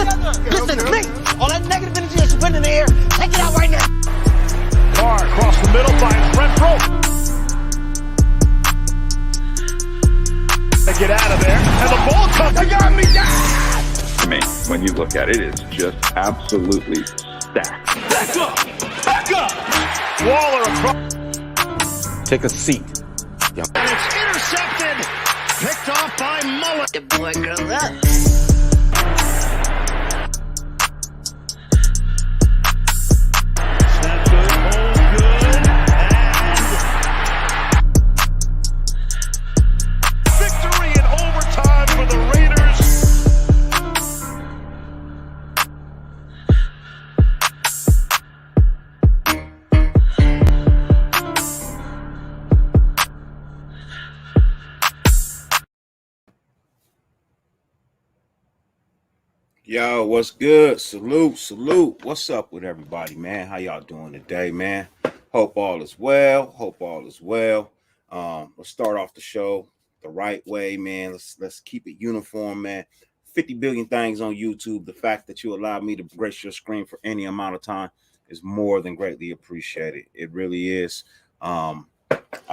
Listen to me. All that negative energy that you put in the air, take it out right now. Carr across the middle finds Renfro. They get out of there, and the ball comes. They got me down. I mean, when you look at it, it's just absolutely stacked. Back up! Back up! Waller across. Take a seat. And it's intercepted. Picked off by Mullen. The boy grew up. Snap good, hold good, and victory in overtime for the Raiders. Yo, what's good? Salute. What's up with everybody, man? How y'all doing today, man? Hope all is well. Let's start off the show the right way, man. Let's keep it uniform, man. 50 billion things on YouTube. The fact that you allowed me to grace your screen for any amount of time is more than greatly appreciated. It really is. I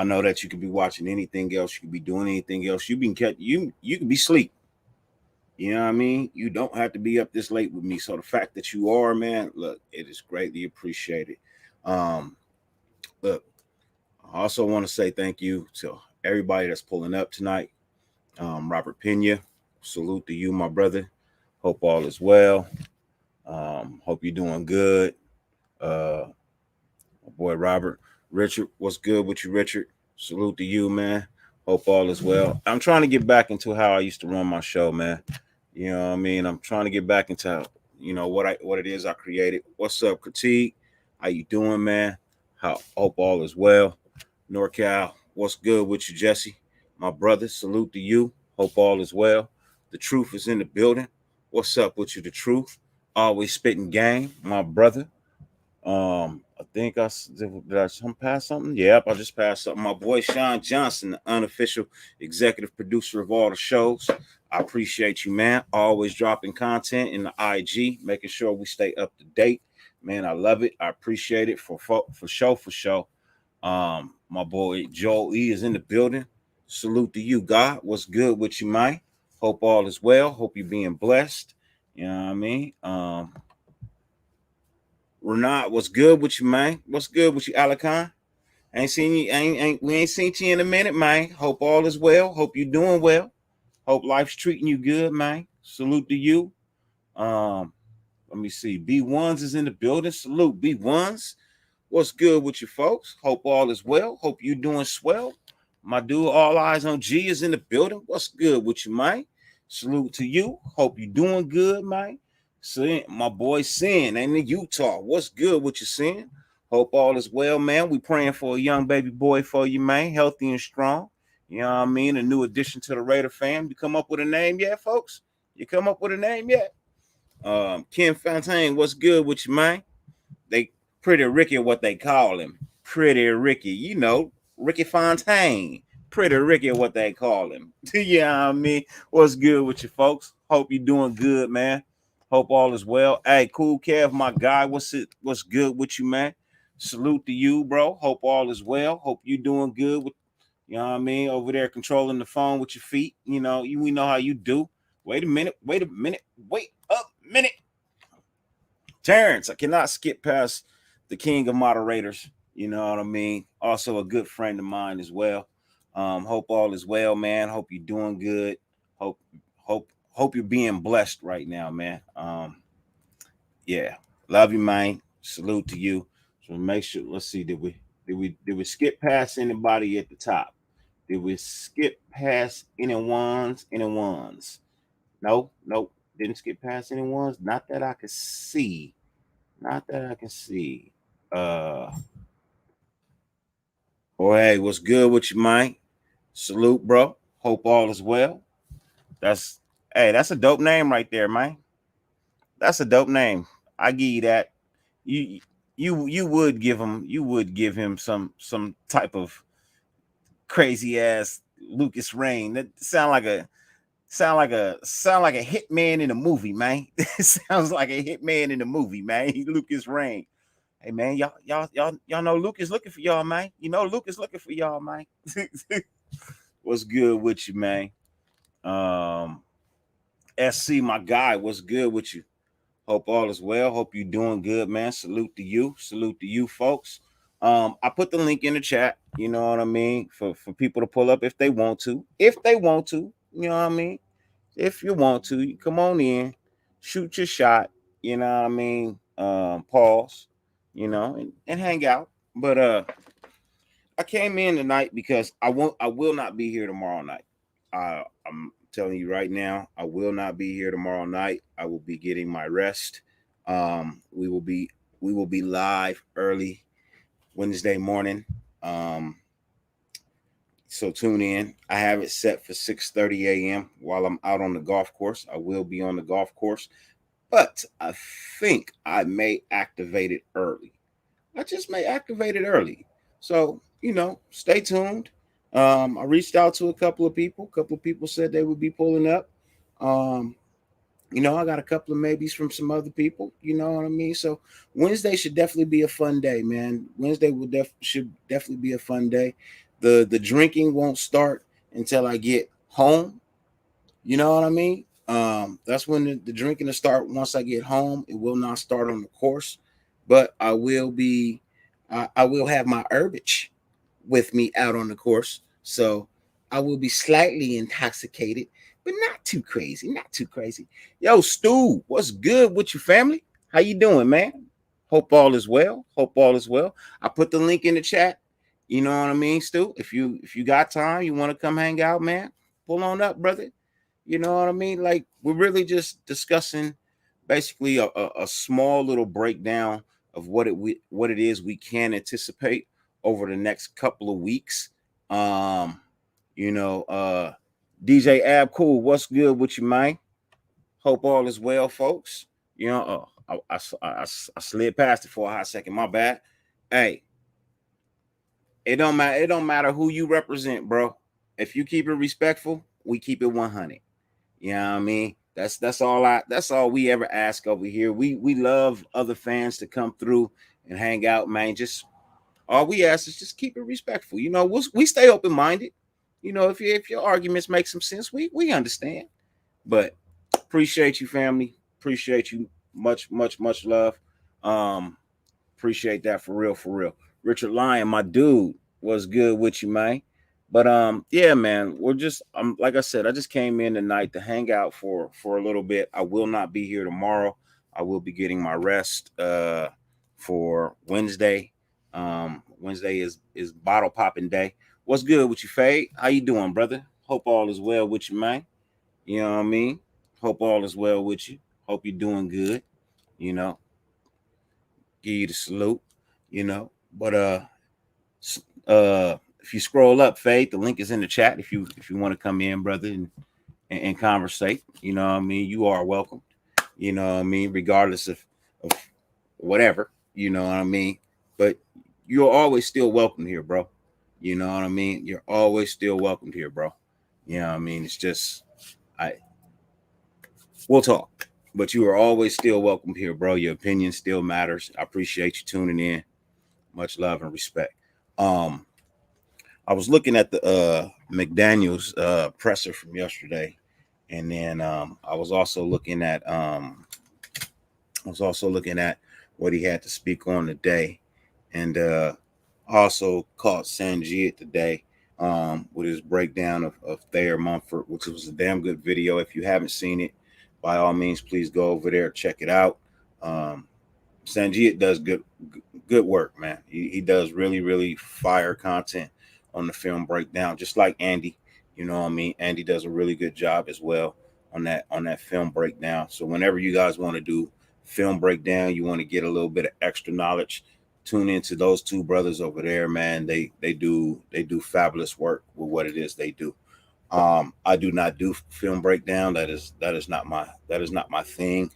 know that you could be watching anything else. You could be doing anything else. You could be asleep. You know what I mean? You don't have to be up this late with me. So the fact that you are, man, look, it is greatly appreciated. Look, I also want to say thank you to everybody that's pulling up tonight. Robert Pena, salute to you, my brother. Hope all is well. Hope you're doing good. My boy Robert. Richard, what's good with you, Richard? Salute to you, man. Hope all is well. I'm trying to get back into how I used to run my show, man. You know what I mean? I'm trying to get back into, what it is I created. What's up, Critique? How you doing, man? Hope all is well. NorCal, what's good with you, Jesse? My brother, salute to you. Hope all is well. The Truth is in the building. What's up with you, The Truth? Always spitting game, my brother. I think did I jump past something? Yep, I just passed something. My boy Sean Johnson, the unofficial executive producer of all the shows. I appreciate you, man. Always dropping content in the IG, making sure we stay up to date. Man, I love it. I appreciate it for show. My boy Joel E is in the building. Salute to you, God. What's good with you, man? Hope all is well. Hope you're being blessed. You know what I mean? Renat, what's good with you, man? What's good with you, Alakan? Ain't seen you, we ain't seen you in a minute, man. Hope all is well. Hope you're doing well. Hope life's treating you good, man. Salute to you. Let me see. B1s is in the building. Salute, B1s. What's good with you, folks? Hope all is well. Hope you're doing swell. My dude, All Eyes on G is in the building. What's good with you, man? Salute to you. Hope you're doing good, man. Sin, my boy Sin, ain't in Utah. What's good with you, Sin? Hope all is well, man. We praying for a young baby boy for you, man. Healthy and strong. You know what I mean? A new addition to the Raider fam. You come up with a name yet, folks? You come up with a name yet? Ken Fontaine, what's good with you, man? They Pretty Ricky, what they call him. Pretty Ricky, you know, Ricky Fontaine. Pretty Ricky, what they call him. You know what I mean? What's good with you, folks? Hope you're doing good, man. Hope all is well. Hey, Cool Kev, my guy, what's good with you, man? Salute to you, bro. Hope all is well. Hope you doing good with, you know what I mean, over there controlling the phone with your feet. You know, we know how you do. Wait a minute. Terrence, I cannot skip past the king of moderators. You know what I mean? Also a good friend of mine as well. Hope all is well, man. Hope you're doing good. Hope you're being blessed right now, man. Yeah, love you, man. Salute to you. So make sure. Let's see. Did we skip past anybody at the top? Did we skip past anyone's? Nope. Didn't skip past anyone's. Not that I can see. Oh, hey, what's good with you, man? Salute, bro. Hope all is well. That's a dope name right there, man. That's a dope name. I give you that. You would give him some type of crazy ass Lucas Rain. That sound like Sound like a hitman in a movie, man. Sounds like a hitman in a movie, man. Lucas Rain. Hey man, y'all know Luke is looking for y'all, man. You know Luke is looking for y'all, man. What's good with you, man? SC, my guy, what's good with you? Hope all is well. Hope you're doing good, man. Salute to you. Salute to you, folks. I put the link in the chat, you know what I mean, for people to pull up if they want to. If they want to, you know what I mean? If you want to, you come on in, shoot your shot, you know what I mean? Pause, you know, and hang out. But I came in tonight because I will not be here tomorrow night. I'm telling you right now, I will not be here tomorrow night. I will be getting my rest. We will be live early Wednesday morning. So tune in. I have it set for 6:30 a.m. while I'm out on the golf course. I will be on the golf course, but I think I may activate it early. I just may activate it early. So, you know, stay tuned. I reached out to a couple of people. A couple of people said they would be pulling up. Um, you know, I got a couple of maybes from some other people. You know what I mean? So Wednesday should definitely be a fun day, man. Wednesday should definitely be a fun day. The drinking won't start until I get home. You know what I mean? That's when the drinking will start. Once I get home, it will not start on the course, but I will be. I will have my herbage with me out on the course, so I will be slightly intoxicated, but not too crazy. Not too crazy. Yo, Stu, what's good with your family? How you doing, man? Hope all is well. Hope all is well. I put the link in the chat. You know what I mean, Stu? If you got time, you want to come hang out, man, pull on up, brother. You know what I mean? Like we're really just discussing basically a small little breakdown of what it is we can anticipate over the next couple of weeks. Um, you know, DJ Ab Cool, what's good with you, man? Hope all is well, folks. You know, I slid past it for a hot second. My bad. Hey, it don't matter. It don't matter who you represent, bro. If you keep it respectful, we keep it 100. You know what I mean? That's all we ever ask over here. We love other fans to come through and hang out, man. Just all we ask is just keep it respectful. You know, we stay open minded. You know, if your arguments make some sense, we understand. But appreciate you, family. Appreciate you. Much love. Um, Appreciate that for real, for real. Richard Lyon, my dude, was good with you, man. But yeah, man, we're just like I said, I just came in tonight to hang out for a little bit. I will not be here tomorrow. I will be getting my rest for Wednesday. Wednesday is bottle popping day. What's good with you, Fade? How you doing, brother? Hope all is well with you, man. You know what I mean? Hope all is well with you. Hope you're doing good. You know, give you the salute. You know, but if you scroll up, Fade, the link is in the chat. If you want to come in, brother, and conversate, you know what I mean, you are welcome. You know what I mean, regardless of whatever, you know what I mean. But you're always still welcome here, bro. You know what I mean? You're always still welcomed here, bro. You know what I mean? It's just we'll talk. But you are always still welcome here, bro. Your opinion still matters. I appreciate you tuning in. Much love and respect. I was looking at the McDaniels presser from yesterday, and then I was also looking at what he had to speak on today, and also caught Sanjit today with his breakdown of Thayer Mumford, which was a damn good video. If you haven't seen it, by all means, please go over there, check it out. Sanjit does good work, man. He does really fire content on the film breakdown, just like Andy. You know what I mean? Andy does a really good job as well on that film breakdown. So whenever you guys want to do film breakdown, you want to get a little bit of extra knowledge, tune into those two brothers over there, man. They do fabulous work with what it is they do. I do not do film breakdown. That is not my thing.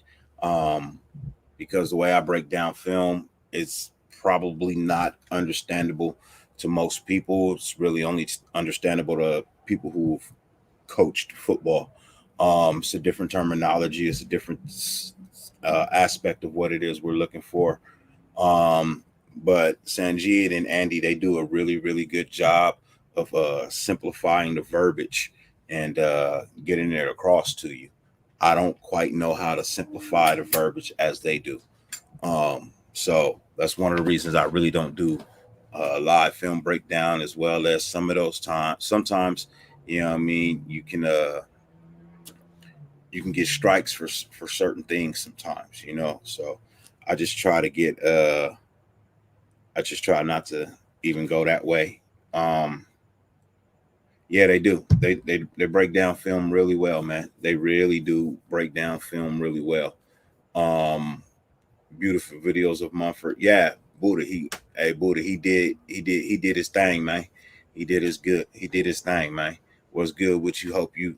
Because the way I break down film is probably not understandable to most people. It's really only understandable to people who've coached football. It's a different terminology. It's a different aspect of what it is we're looking for. Um, but Sanjid and Andy, they do a really, really good job of simplifying the verbiage and getting it across to you. I don't quite know how to simplify the verbiage as they do. So that's one of the reasons I really don't do a live film breakdown, as well as some of those times. Sometimes, you know, what I mean, you can get strikes for certain things sometimes, you know. So I just try to get I just try not to even go that way. Um, yeah, they do. They break down film really well, man. They really do break down film really well. Um, Beautiful videos of Mumford. Yeah, Buddha, he did his thing, man. He did his thing, man. What's good with you? Hope you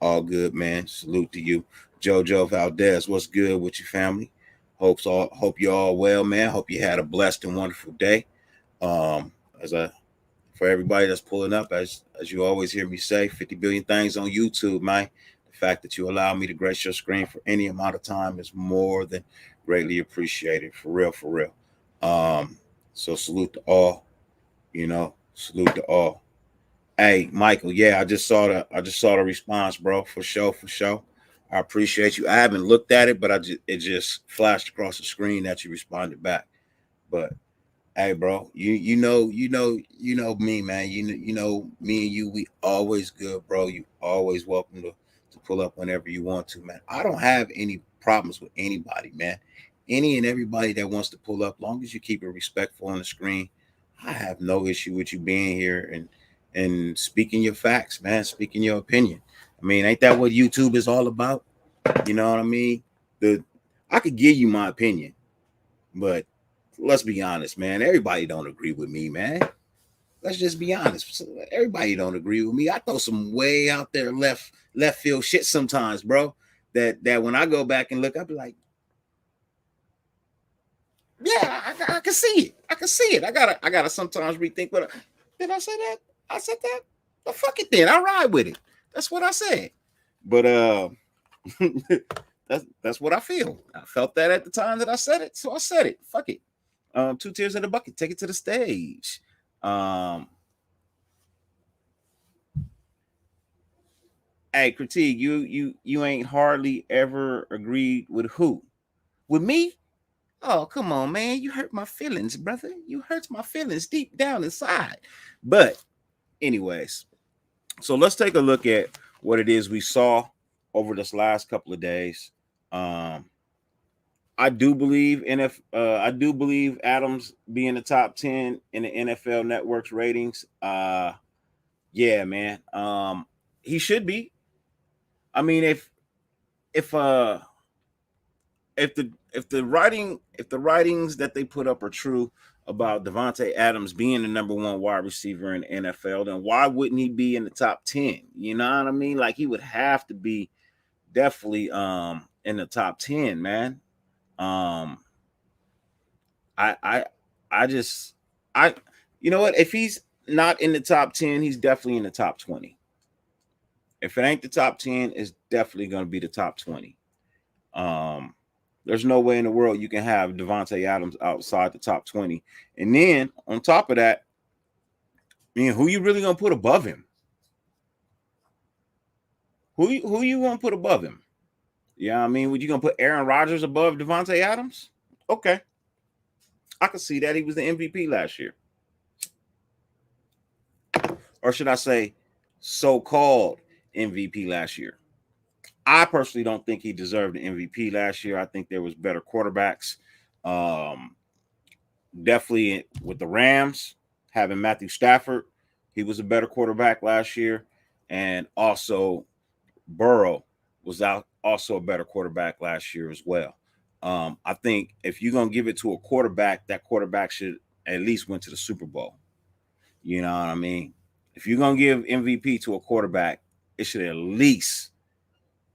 all good, man. Salute to you. Jojo Valdez, what's good with your family? Hope you all well, man. Hope you had a blessed and wonderful day. Um, as I For everybody that's pulling up, as you always hear me say, 50 billion things on YouTube, man. The fact that you allow me to grace your screen for any amount of time is more than greatly appreciated. For real, for real. So salute to all, you know, salute to all. Hey, Michael, yeah, I just saw the response, bro. For sure, for sure. I appreciate you. I haven't looked at it, but it just flashed across the screen that you responded back. But hey, bro, you know me, man. You know me and you. We always good, bro. You always welcome to pull up whenever you want to, man. I don't have any problems with anybody, man. Any and everybody that wants to pull up, long as you keep it respectful on the screen, I have no issue with you being here and speaking your facts, man. Speaking your opinion. I mean, ain't that what YouTube is all about? You know what I mean? The I could give you my opinion, but let's be honest, man. Everybody don't agree with me, man. Let's just be honest. Everybody don't agree with me. I throw some way out there left field shit sometimes, bro. That when I go back and look, I'll be like, yeah, I can see it. I can see it. I gotta sometimes rethink what did I say that? I said that. Well, fuck it then. I ride with it. That's what I said. But that's what I feel. I felt that at the time that I said it, so I said it. Fuck it. Two tears in the bucket. Take it to the stage. Um, hey, critique. You ain't hardly ever agreed with who? With me? Oh, come on, man. You hurt my feelings, brother. You hurt my feelings deep down inside. But, anyways, so let's take a look at what it is we saw over this last couple of days. Um, I do believe Adams being the top 10 in the NFL Network's ratings. Yeah, man. He should be. I mean, if uh if the writings that they put up are true about Devontae Adams being the number one wide receiver in the NFL, then why wouldn't he be in the top 10? You know what I mean? Like he would have to be definitely in the top 10, man. Um I I I just I you know what? If he's not in the top 10, he's definitely in the top 20. If it ain't the top 10, it's definitely going to be the top 20. Um, there's no way in the world you can have Devontae Adams outside the top 20. And then on top of that, I mean, who you really gonna put above him? Who you gonna put above him? Yeah, I mean, would you gonna put Aaron Rodgers above Devontae Adams? Okay, I can see that. He was the MVP last year, or should I say, so-called MVP last year. I personally don't think he deserved the MVP last year. I think there was better quarterbacks. Um, Definitely with the Rams having Matthew Stafford, he was a better quarterback last year, and also Burrow was out also a better quarterback last year as well. I think if you're gonna give it to a quarterback, that quarterback should at least went to the Super Bowl. You know what I mean? If you're gonna give MVP to a quarterback, it should at least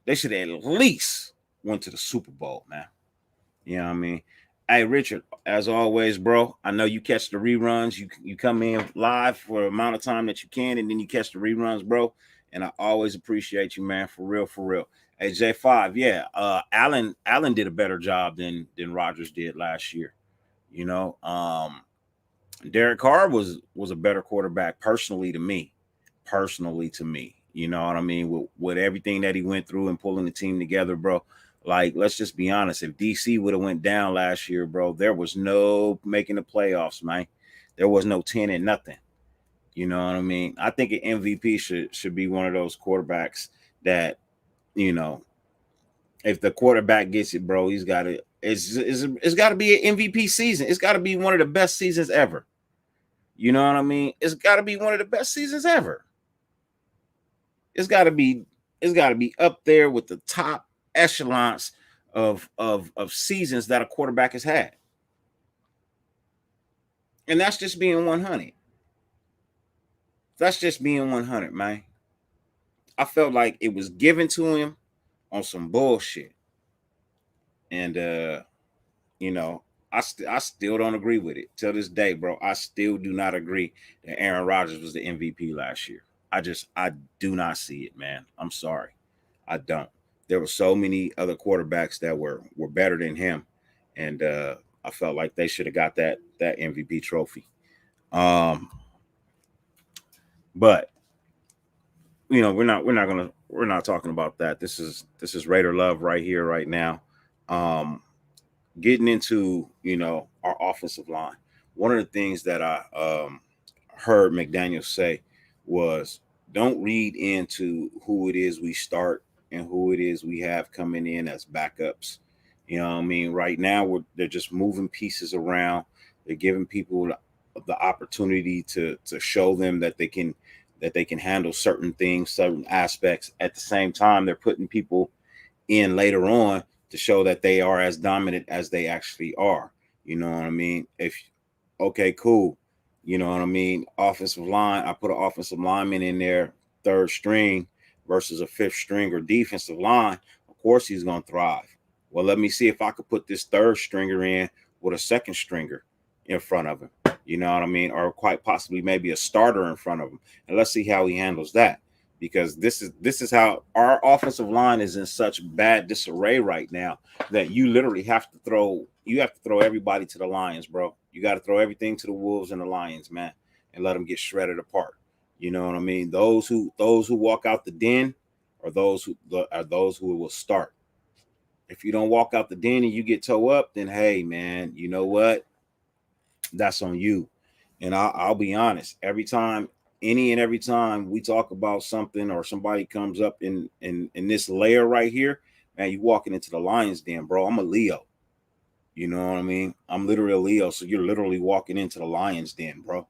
they should at least went to the Super Bowl, man. You know what I mean? Hey, Richard, as always, bro, I know you catch the reruns. You come in live for the amount of time that you can, and then you catch the reruns, bro. and I always appreciate you, man, for real, for real. Hey, J5, yeah, Allen did a better job than Rodgers did last year. You know, Derek Carr was a better quarterback personally to me. Personally to me, you know what I mean? With everything that he went through and pulling the team together, bro. Like, let's just be honest. If DC would have went down last year, bro, there was no making the playoffs, man. There was no 10 and nothing. You know what I mean? I think an MVP should be one of those quarterbacks that, you know, if the quarterback gets it, bro, he's got to. It's got to be an MVP season. It's got to be one of the best seasons ever. You know what I mean? It's got to be one of the best seasons ever. It's got to be up there with the top echelons of seasons that a quarterback has had. And that's just being 100. That's just being 100, man. I felt like it was given to him on some bullshit. And you know, I still don't agree with it till this day, bro. I still do not agree that Aaron Rodgers was the MVP last year. I do not see it, man. I'm sorry, I don't. There were so many other quarterbacks that were better than him, and I felt like they should have got that MVP trophy. But you know, we're not talking about that. This is Raider Love right here, right now. Getting into, you know, our offensive line. One of the things that I heard McDaniel say was, don't read into who it is we start and who it is we have coming in as backups. You know what I mean? Right now, they're just moving pieces around. They're giving people the opportunity to show them that they can handle certain things, certain aspects. At the same time, they're putting people in later on to show that they are as dominant as they actually are. You know what I mean? Okay, cool. You know what I mean? Offensive line, I put an offensive lineman in there, third string versus a fifth string or defensive line. Of course, he's going to thrive. Well, let me see if I could put this third stringer in with a second stringer in front of him. You know what I mean? Or quite possibly maybe a starter in front of him. And let's see how he handles that. Because this is how our offensive line is in such bad disarray right now that you literally have to throw everybody to the Lions, bro. You got to throw everything to the Wolves and the Lions, man, and let them get shredded apart. You know what I mean? Those who walk out the den are those who will start. If you don't walk out the den and you get toe up, then hey, man, you know what? That's on you. And I'll be honest, every time we talk about something or somebody comes up in this layer right here, man, you walking into the Lions den, bro. I'm a Leo. You know what I mean? I'm literally a Leo, so you're literally walking into the Lions den, bro.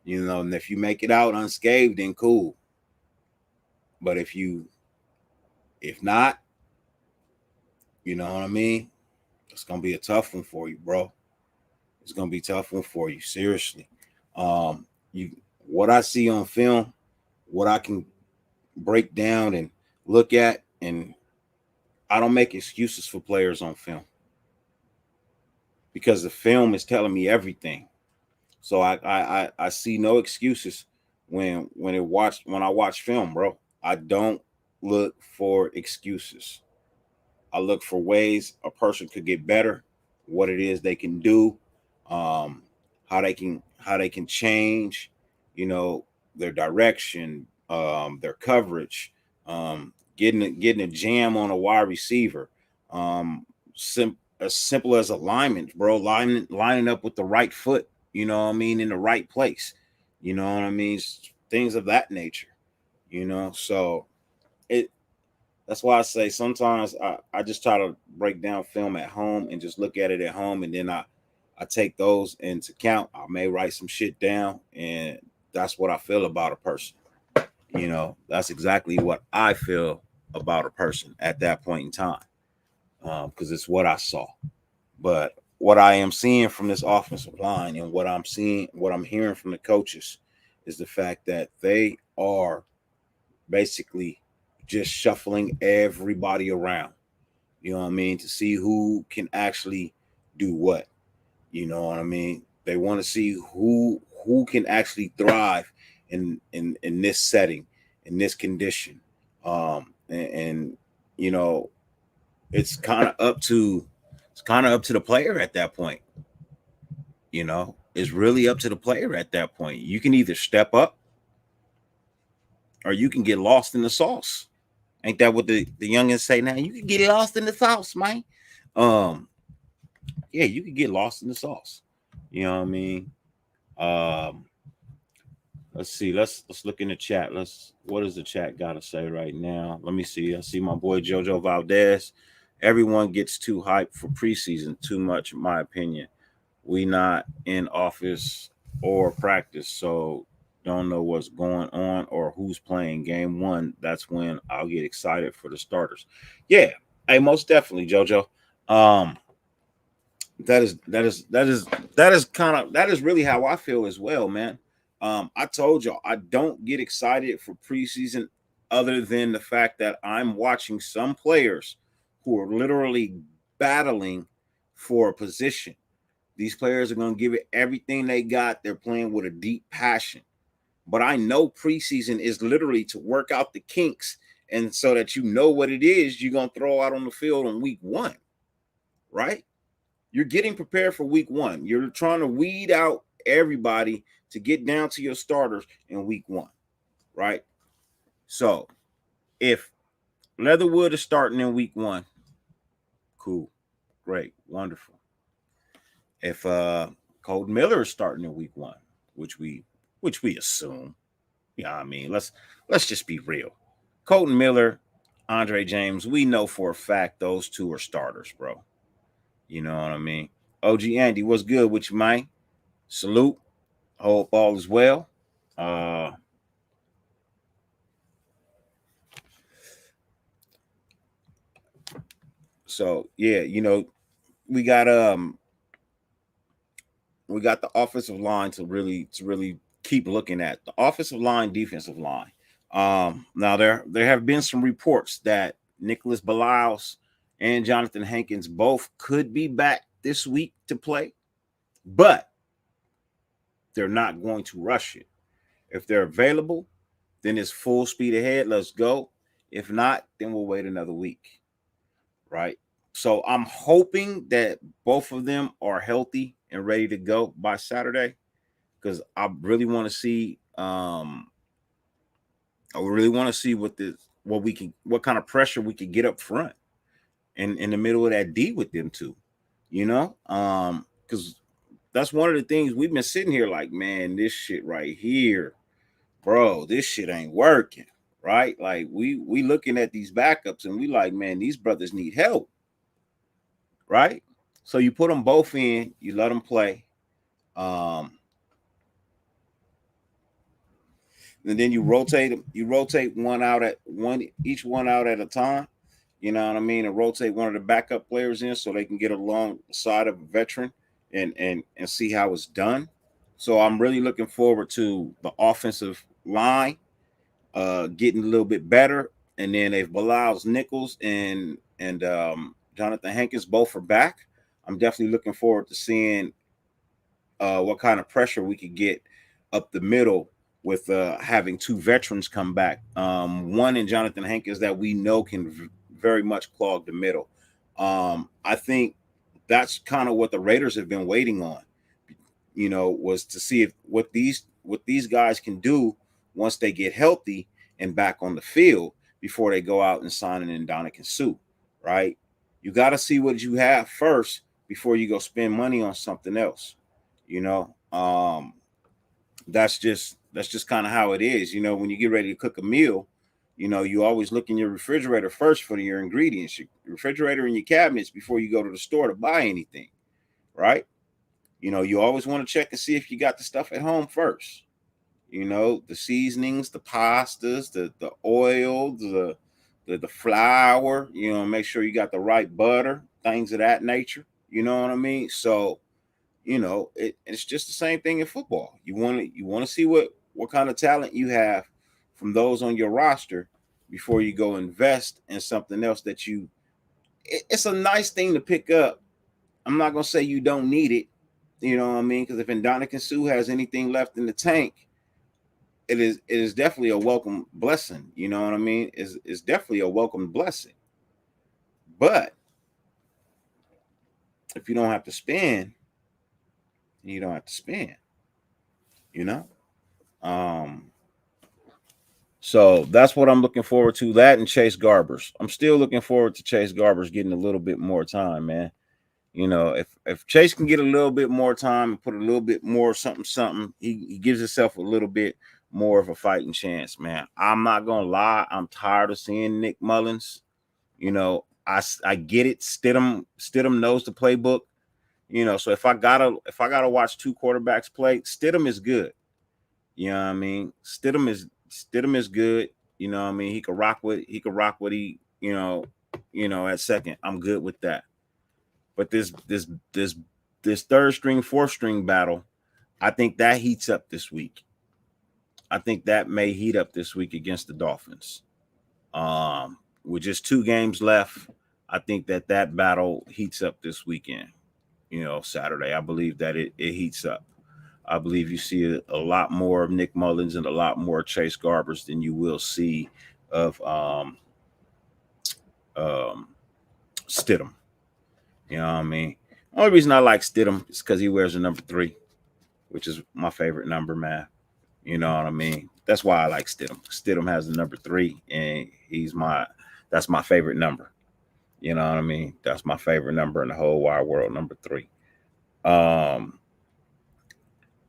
You know, and if you make it out unscathed, then cool. But if not, you know what I mean? It's gonna be a tough one for you, bro. It's gonna be a tough one for you, seriously. What I see on film, what I can break down and look at, and I don't make excuses for players on film because the film is telling me everything. So I see no excuses when I watch film, bro. I don't look for excuses. I look for ways a person could get better, what it is they can do, how they can change, you know, their direction, their coverage, getting a jam on a wide receiver, as simple as alignment, bro, lining up with the right foot, you know what I mean, in the right place, you know what I mean, things of that nature, you know. So that's why I say sometimes I just try to break down film at home and just look at it at home, and then I take those into account. I may write some shit down, and that's what I feel about a person. You know, that's exactly what I feel about a person at that point in time, because it's what I saw. But what I am seeing from this offensive line and what I'm hearing from the coaches is the fact that they are basically just shuffling everybody around. You know what I mean? To see who can actually do what. You know what I mean? They want to see who can actually thrive in this setting, in this condition. And you know, it's kind of up to the player at that point. You know, it's really up to the player at that point. You can either step up or you can get lost in the sauce. Ain't that what the youngins say now? You can get lost in the sauce, man. Yeah, you can get lost in the sauce. You know what I mean? Um, let's see. Let's look in the chat. What does the chat gotta say right now? Let me see. I see my boy Jojo Valdez. Everyone gets too hyped for preseason, too much, in my opinion. We not in office or practice, so don't know what's going on or who's playing game one. That's when I'll get excited for the starters. Yeah, hey, most definitely, Jojo. Um, that is really how I feel as well, man. I told y'all I don't get excited for preseason other than the fact that I'm watching some players who are literally battling for a position. These players are going to give it everything they got. They're playing with a deep passion. But I know preseason is literally to work out the kinks and so that you know what it is you're going to throw out on the field on week one, right? You're getting prepared for week one. You're trying to weed out everybody to get down to your starters in week one, right? So if Leatherwood is starting in week one, cool, great, wonderful. If Colton Miller is starting in week one, which we assume, yeah, I mean, let's just be real. Colton Miller, Andre James, we know for a fact those two are starters, bro. You know what I mean? OG Andy, what's good with you, man? Salute. Hope all is well. So yeah, you know, we got the offensive line to really keep looking at. The offensive line, defensive line. Now there have been some reports that Nicholas Balaus and Jonathan Hankins both could be back this week to play, but they're not going to rush it. If they're available, then it's full speed ahead. Let's go. If not, then we'll wait another week. Right. So I'm hoping that both of them are healthy and ready to go by Saturday because I really want to see what kind of pressure we can get up front and in the middle of that D with them two, you know? Because that's one of the things we've been sitting here like, man, this shit right here, bro, this shit ain't working, right? Like we looking at these backups and we like, man, these brothers need help, right? So you put them both in, you let them play, and then you rotate them. You rotate each one out at a time. You know what I mean, and rotate one of the backup players in so they can get alongside of a veteran and see how it's done. So I'm really looking forward to the offensive line getting a little bit better. And then if Bilal's Nichols and Jonathan Hankins both are back, I'm definitely looking forward to seeing what kind of pressure we could get up the middle with having two veterans come back. One in Jonathan Hankins that we know can very much clog the middle. I think that's kind of what the Raiders have been waiting on, you know, was to see if what these guys can do once they get healthy and back on the field before they go out and sign an Ndamukong Suh, right? You got to see what you have first before you go spend money on something else, you know. That's just kind of how it is, you know. When you get ready to cook a meal, you know, you always look in your refrigerator first for your ingredients, your refrigerator and your cabinets before you go to the store to buy anything, right? You know, you always want to check and see if you got the stuff at home first. You know, the seasonings, the pastas, the oil, the flour, you know, make sure you got the right butter, things of that nature. You know what I mean? So, you know, it's just the same thing in football. You want to see what kind of talent you have from those on your roster before you go invest in something else that it's a nice thing to pick up. I'm not gonna say you don't need it, you know what I mean? Because if Ndamukong Suh has anything left in the tank, it is definitely a welcome blessing. You know what I mean? It's definitely a welcome blessing. But if you don't have to spend, you don't have to spend. You know. So that's what I'm looking forward to. That and Chase Garbers. I'm still looking forward to Chase Garbers getting a little bit more time, man. You know, if Chase can get a little bit more time and put a little bit more something, he gives himself a little bit more of a fighting chance, man. I'm not gonna lie, I'm tired of seeing Nick Mullins. You know, I get it. Stidham knows the playbook. You know, so if I gotta watch two quarterbacks play, Stidham is good. You know what I mean? Stidham is good. You know what I mean? He could rock what he at second. I'm good with that. But this third string, fourth string battle, I think that heats up this week. I think that may heat up this week against the Dolphins. With just 2 games left, I think that battle heats up this weekend. You know, Saturday. I believe that it heats up. I believe you see a lot more of Nick Mullins and a lot more Chase Garbers than you will see of Stidham. You know what I mean? Only reason I like Stidham is because he wears the number 3, which is my favorite number, man. You know what I mean? That's why I like Stidham. Stidham has the number 3, and that's my favorite number. You know what I mean? That's my favorite number in the whole wide world, number 3.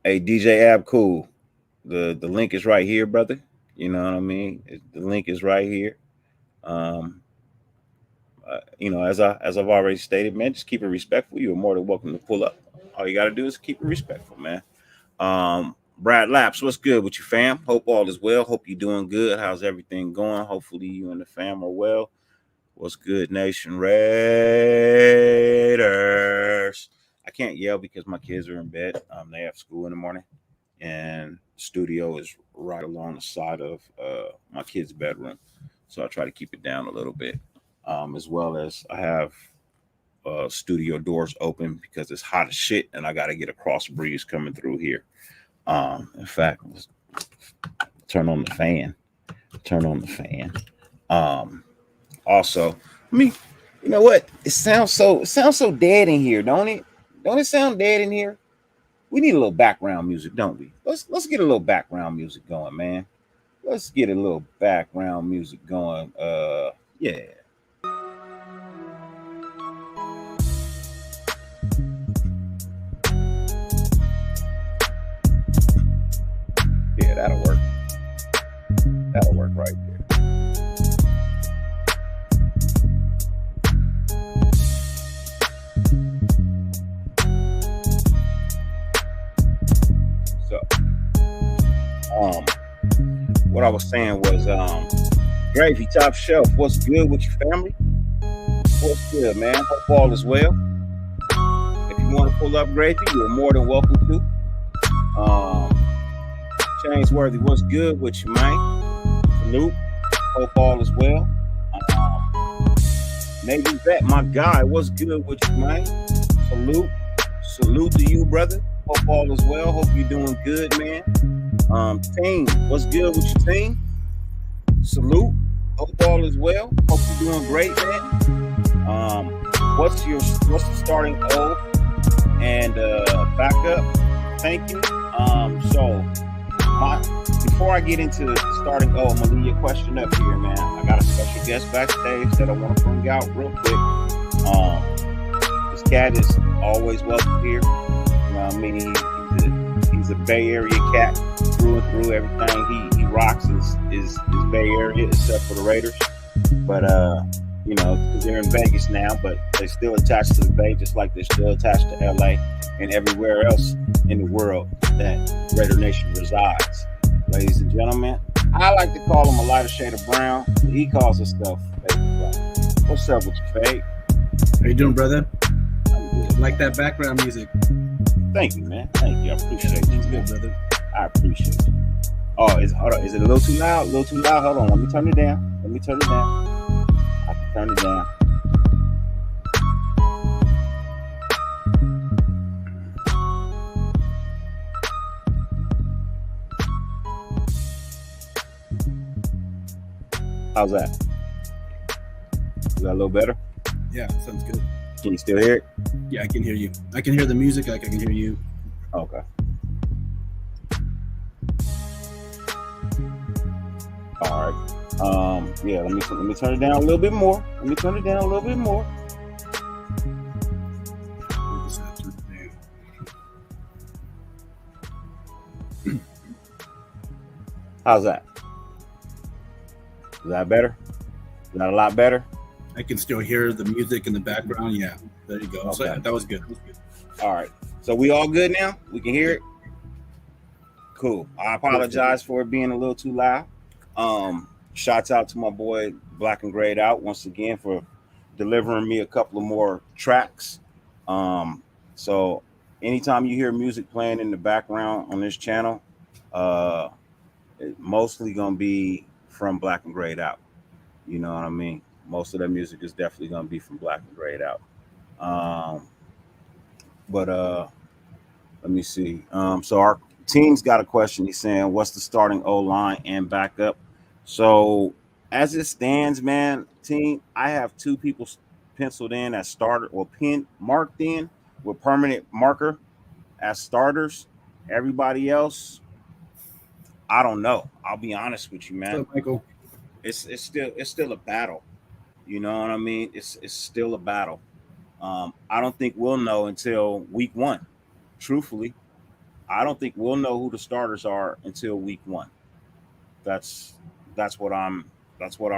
Hey, DJ Ab Cool. The link is right here, brother. You know what I mean? The link is right here. You know, as I've already stated, man, just keep it respectful. You're more than welcome to pull up. All you got to do is keep it respectful, man. Brad Laps, what's good with you, fam? Hope all is well. Hope you're doing good. How's everything going? Hopefully you and the fam are well. What's good, Nation Raiders? I can't yell because my kids are in bed. They have school in the morning, and the studio is right along the side of my kids' bedroom, so I try to keep it down a little bit. As well as I have studio doors open because it's hot as shit, and I got to get a cross breeze coming through here. In fact, let's turn on the fan. Also, I mean, you know what? It sounds so dead in here, don't it? Don't it sound dead in here? We need a little background music, don't we? Let's get a little background music going, man. Let's get a little background music going. Yeah. Yeah, that'll work. That'll work right there. So, what I was saying was, Gravy Top Shelf, what's good with your family? What's good, man? Hope all is well. If you want to pull up Gravy, you're more than welcome to. Chainsworthy, what's good with you, man? Salute. Hope all is well. Navy Vet, my guy, what's good with you, man? Salute to you, brother. Hope all is well. Hope you're doing good, man. Team, what's good with your team? Salute. Hope all is well. Hope you're doing great, man. What's the starting O and backup? Thank you. Before I get into the starting O, I'm gonna leave your question up here, man. I got a special guest backstage that I want to bring out real quick. This cat is always welcome here. You know what I mean? He's a Bay Area cat through and through. Everything he rocks is Bay Area, except for the Raiders. But you know, because they're in Vegas now, but they're still attached to the Bay, just like they're still attached to LA and everywhere else in the world that Raider Nation resides. Ladies and gentlemen, I like to call him a lighter shade of brown, but he calls himself Fade Black. What's up with you, Fade? How you doing, brother? I'm good. Like that background music. Thank you, man. Thank you. I appreciate you. It's good, brother. I appreciate you. Oh, is it a little too loud? A little too loud? Hold on. Let me turn it down. I can turn it down. How's that? Is that a little better? Yeah, sounds good. Can you still hear it? Yeah, I can hear you. I can hear the music. I can hear you. Okay. All right. Yeah. Let me turn it down a little bit more. How's that? Is that better? Is that a lot better? I can still hear the music in the background. Yeah, there you go. Okay. So that was good. All right. So we all good now? We can hear it? Cool. I apologize for it being a little too loud. Shouts out to my boy Black and Grayed Out once again for delivering me a couple of more tracks. So anytime you hear music playing in the background on this channel, it's mostly gonna be from Black and Grayed Out. You know what I mean? Most of the music is definitely gonna be from Black and Grayed Out. But let me see. So our team's got a question. He's saying, "What's the starting O line and backup?" So as it stands, man, team, I have two people penciled in as starter or marked in with permanent marker as starters. Everybody else, I don't know. I'll be honest with you, man. What's up, Michael? It's still a battle. You know what I mean? It's still a battle. I don't think we'll know until week 1. Truthfully, I don't think we'll know who the starters are until week 1. That's what I'm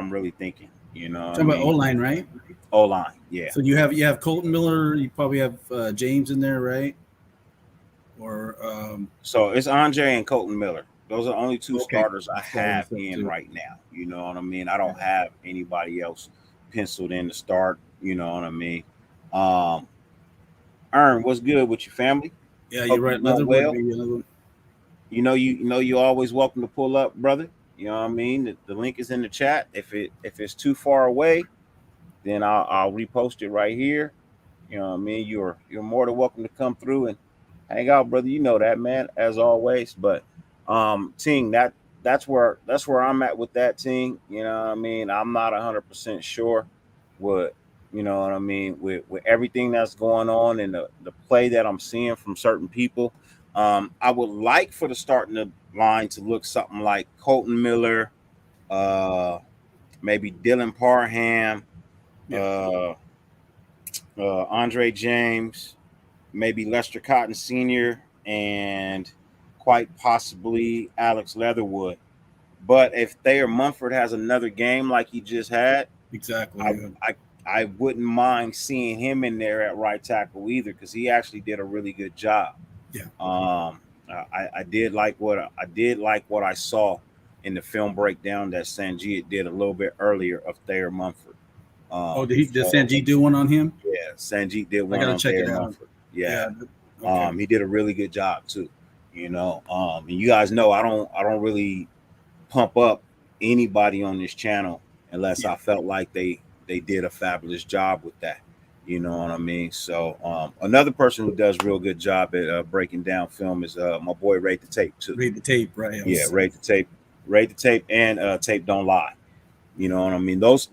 really thinking. You know, Talking about O-line, right? O-line, yeah. So you have Colton Miller. You probably have James in there, right? Or So it's Andre and Colton Miller. Those are the only two Okay. starters I have in too. right now. You know what I mean? I don't have anybody else penciled in to start. You know what I mean? Ern, what's good with your family? yeah, Hope you're right. you're doing well. Maybe another one. You know you're always welcome to pull up, brother. You know what I mean? The link is in the chat. If it's too far away, then I'll repost it right here. You know what I mean? You're more than welcome to come through and hang out, brother. You know that, man, as always. But Ting, that's where I'm at with that, Ting. You know what I mean? I'm not 100% sure what, you know what I mean, with everything that's going on and the play that I'm seeing from certain people. I would like for the starting line to look something like Colton Miller, maybe Dylan Parham, Andre James, maybe Lester Cotton Sr., and quite possibly Alex Leatherwood. But if Thayer Munford has another game like he just had, Exactly. I wouldn't mind seeing him in there at right tackle either, because he actually did a really good job. Yeah. I did like what I saw in the film breakdown that Sanjit did a little bit earlier of Thayer Munford. Did Sanjit do one on him? Yeah, Sanjit did one on check it Thayer out. Munford. Yeah. Okay. He did a really good job too. You know, and you guys know I don't really pump up anybody on this channel unless I felt like they did a fabulous job with that. You know what I mean? So another person who does real good job at breaking down film is my boy Rate the Tape too. Read the tape, right? Yeah, Rate the Tape, and Tape Don't Lie. You know what I mean? Those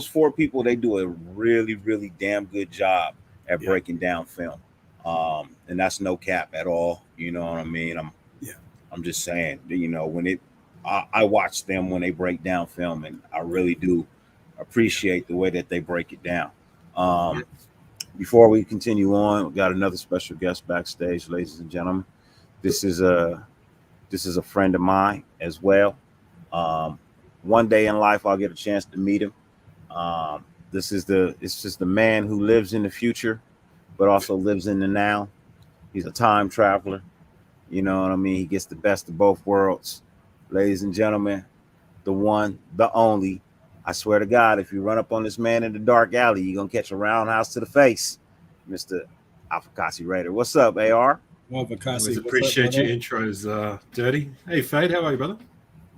4 people, they do a really, really damn good job at breaking down film. And that's no cap at all. You know what I mean? I'm just saying, you know, when I watch them when they break down film, and I really do appreciate the way that they break it down. Before we continue on, we got another special guest backstage, ladies and gentlemen. This is a friend of mine as well. One day in life, I'll get a chance to meet him. It's just the man who lives in the future, but also lives in the now. He's a time traveler. You know what I mean? He gets the best of both worlds. Ladies and gentlemen, the one, the only. I swear to God, if you run up on this man in the dark alley, you're going to catch a roundhouse to the face. Mr. Afakasi Raider. What's up, AR? Well, Vakasi, Always appreciate your intros, Dirty. Hey, Fade, how are you, brother?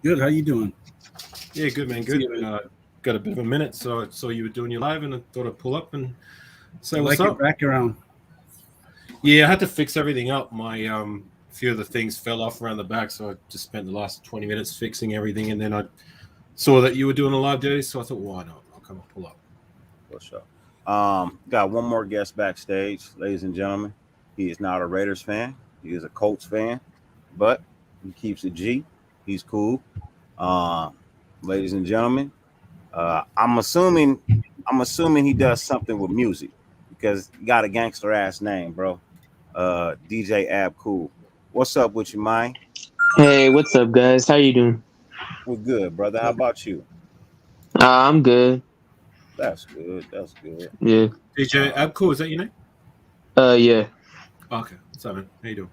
Good. How you doing? Yeah, good, man. Good. Got a bit of a minute, so I saw you were doing your live, and I thought I'd pull up and say what's up. Background. Yeah, I had to fix everything up. My few of the things fell off around the back, so I just spent the last 20 minutes fixing everything, and then I saw that you were doing a live, Dirty, so I thought, why not? I'll come and pull up. For sure. Got one more guest backstage, ladies and gentlemen. He is not a Raiders fan. He is a Colts fan, but he keeps it G. He's cool. Ladies and gentlemen, I'm assuming he does something with music because he got a gangster ass name, bro. DJ Ab Cool. What's up with you, man? Hey, what's up, guys? How you doing? We're good, brother. How about you? I'm good. That's good. That's good. Yeah. DJ Abcool, is that your name? Yeah. Okay. What's up, man? How you doing?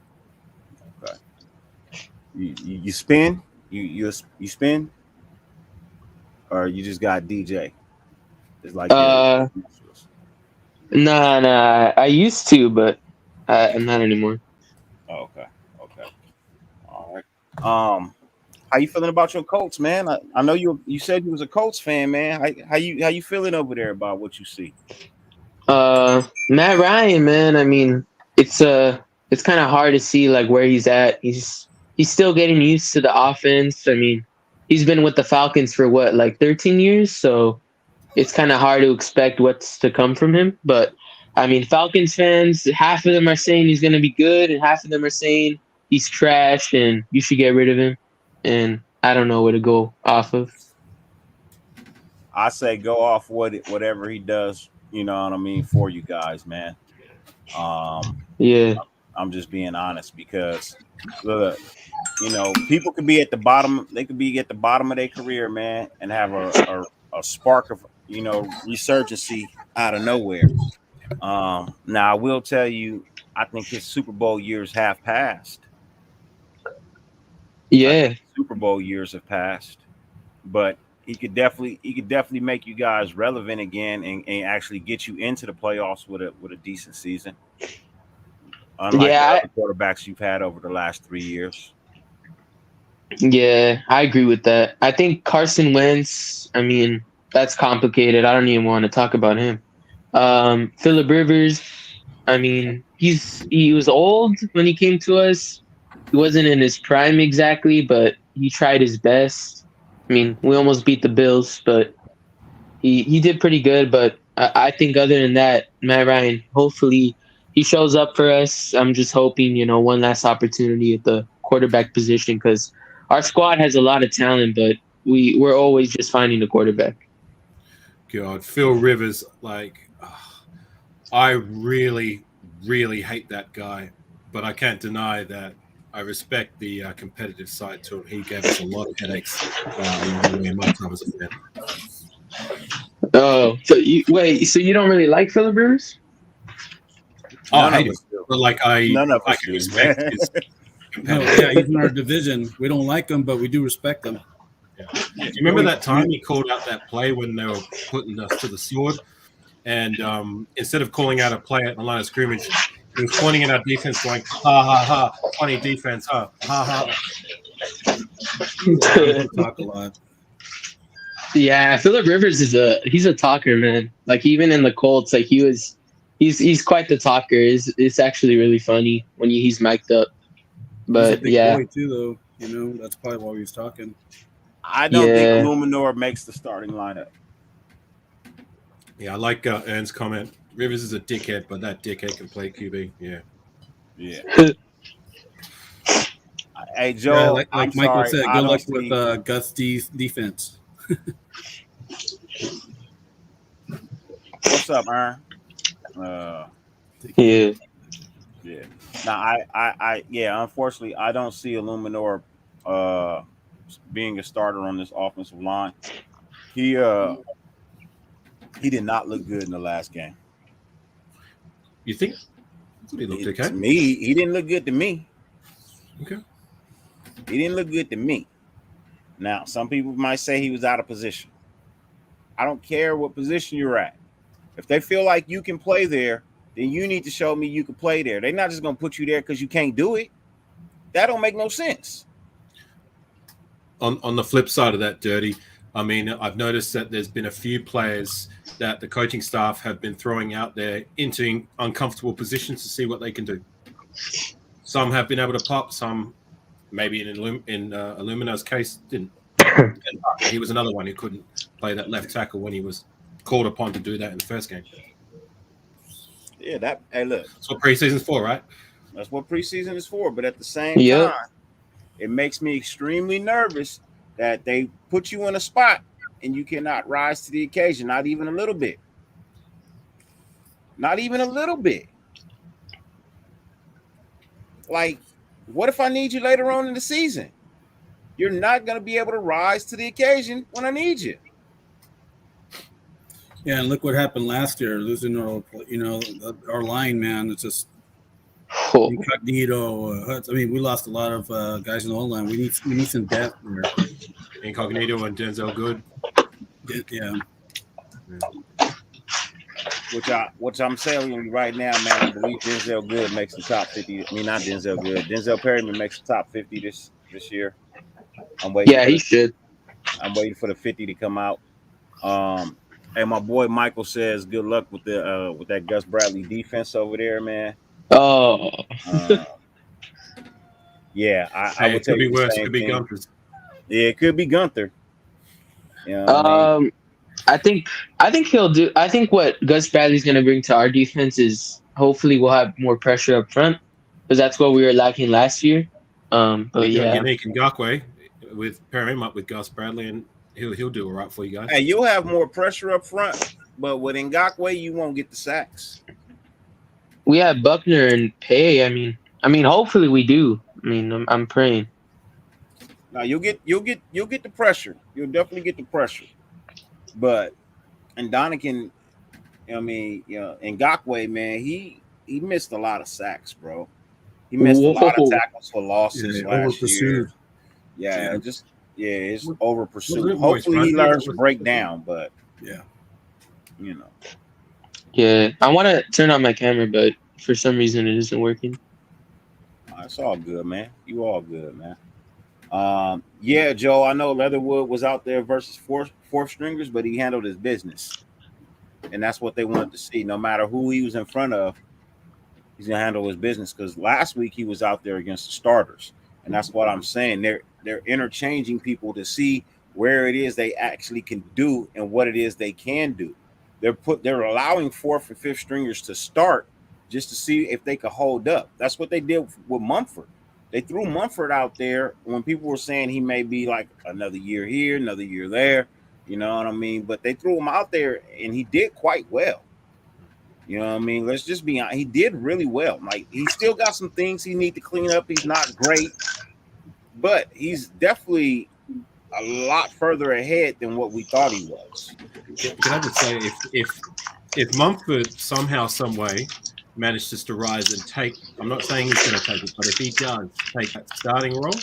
Okay. You spin? You spin? Or you just got DJ? It's like Uh, nah. I used to, but I'm not anymore. Oh, okay. Okay. All right. How you feeling about your Colts, man? I know you said you was a Colts fan, man. How you feeling over there about what you see? Matt Ryan, man. I mean, it's kind of hard to see like where he's at. He's still getting used to the offense. I mean, he's been with the Falcons for what, like 13 years, so it's kind of hard to expect what's to come from him. But I mean, Falcons fans, half of them are saying he's going to be good, and half of them are saying he's trash and you should get rid of him. And I don't know where to go off of. I say go off whatever he does. You know what I mean for you guys, man. Yeah, I'm just being honest because look, people could be at the bottom. They could be at the bottom of their career, man, and have a spark of resurgency out of nowhere. Now I will tell you, I think his Super Bowl years have passed. I yeah, think Super Bowl years have passed, but he could definitely make you guys relevant again and actually get you into the playoffs with a decent season. Unlike the yeah, other quarterbacks you've had over the last 3 years. yeah. I agree with that. I think Carson Wentz. I mean, that's complicated. I don't even want to talk about him. Phillip Rivers. I mean, he was old when he came to us. He wasn't in his prime exactly, but he tried his best. I mean, we almost beat the Bills, but he did pretty good. But I think other than that, Matt Ryan, hopefully he shows up for us. I'm just hoping, one last opportunity at the quarterback position because our squad has a lot of talent, but we're always just finding the quarterback. God, Phil Rivers, I really, really hate that guy, but I can't deny that I respect the competitive side to him. He gave us a lot of headaches along the way in my time as a fan. Oh, so you don't really like Phillip Rivers? Oh, I None hate of him, us do. but I None of us can do. respect his No, competitive. yeah, he's in our division. We don't like him, but we do respect him. Yeah. Do you remember that time he called out that play when they were putting us to the sword? And instead of calling out a play at the line of scrimmage, he was pointing at our defense going, ha, ha, ha, funny defense, ha, ha, ha. He talk a lot. Yeah, Phillip Rivers he's a talker, man. Like even in the Colts, like he's quite the talker. It's actually really funny when he's mic'd up. He's a But big yeah, boy too, though. That's probably why he's talking. I don't think yeah, Illuminor makes the starting lineup. Yeah, I like Ern's comment. Rivers is a dickhead, but that dickhead can play QB. Yeah. Yeah. Hey Joe, Yeah, like I'm Michael sorry. said, I good don't luck see. with Gus D's defense. What's up, Ern? yeah, Yeah. Now yeah. Unfortunately, I don't see Illuminor being a starter on this offensive line. He did not look good in the last game. You think? That's what he looked okay. To me, he didn't look good to me. Okay. He didn't look good to me. Now, some people might say he was out of position. I don't care what position you're at. If they feel like you can play there, then you need to show me you can play there. They're not just going to put you there because you can't do it. That don't make no sense. On the flip side of that, Dirty, I mean, I've noticed that there's been a few players that the coaching staff have been throwing out there into uncomfortable positions to see what they can do. Some have been able to pop, some maybe in Illumina's case didn't. He was another one who couldn't play that left tackle when he was called upon to do that in the first game. Yeah, that. Hey, look, That's what preseason's for, right? that's what preseason is for. But at the same Yep. time, it makes me extremely nervous that they put you in a spot and you cannot rise to the occasion, not even a little bit. Not even a little bit. Like, what if I need you later on in the season? You're not going to be able to rise to the occasion when I need you. Yeah, and look what happened last year, losing our line, man. It's just Oh, incognito. I mean, we lost a lot of guys in the O line. We need some depth there. Incognito and Denzel Good. Yeah. Which I'm saying you right now, man. I believe Denzel Good makes the top 50. I mean, not Denzel Good. Denzel Perryman makes the top 50 this year. I'm waiting. yeah, he should. I'm waiting for the 50 to come out. And my boy Michael says, "Good luck with that Gus Bradley defense over there, man." Oh, Yeah, I Hey, would it tell could be you the worse. It same could be thing. Gunther's. Yeah, it could be Gunther. You know what I mean? I think he'll do. I think what Gus Bradley's going to bring to our defense is hopefully we'll have more pressure up front because that's what we were lacking last year. But You got yeah, Unique Ngakwe with pair him up with Gus Bradley, and he'll do all right for you guys. Hey, you'll have more pressure up front, but with Ngakwe, you won't get the sacks. we have Buckner and Pay. I mean, hopefully we do. I mean, I'm praying. Now you'll get the pressure. You'll definitely get the pressure. But and Donegan, I mean, Ngakwe, man, he missed a lot of sacks, bro. He missed a lot of Whoa. tackles for losses Yeah, last year. over-pursued. Yeah, Yeah. it's over pursuit. Wasn't it more Hopefully he expensive? learns to break down, but Yeah. you know. Yeah, I want to turn on my camera, but for some reason it isn't working. It's all good, man. You all good, man. Yeah, Joe, I know Leatherwood was out there versus fourth stringers, but he handled his business. And that's what they wanted to see. No matter who he was in front of, he's gonna handle his business. Because last week he was out there against the starters. And that's what I'm saying. They're interchanging people to see where it is they actually can do and what it is they can do. They're allowing fourth and fifth stringers to start just to see if they could hold up. That's what they did with Mumford. They threw Mumford out there when people were saying he may be like another year here, another year there. You know what I mean? But they threw him out there and he did quite well. You know what I mean? Let's just be honest. He did really well. Like, he still got some things he need to clean up. He's not great, but he's definitely a lot further ahead than what we thought he was. Can I just say, if Mumford somehow, some way manages to rise and take, I'm not saying he's going to take it, but if he does take that starting role,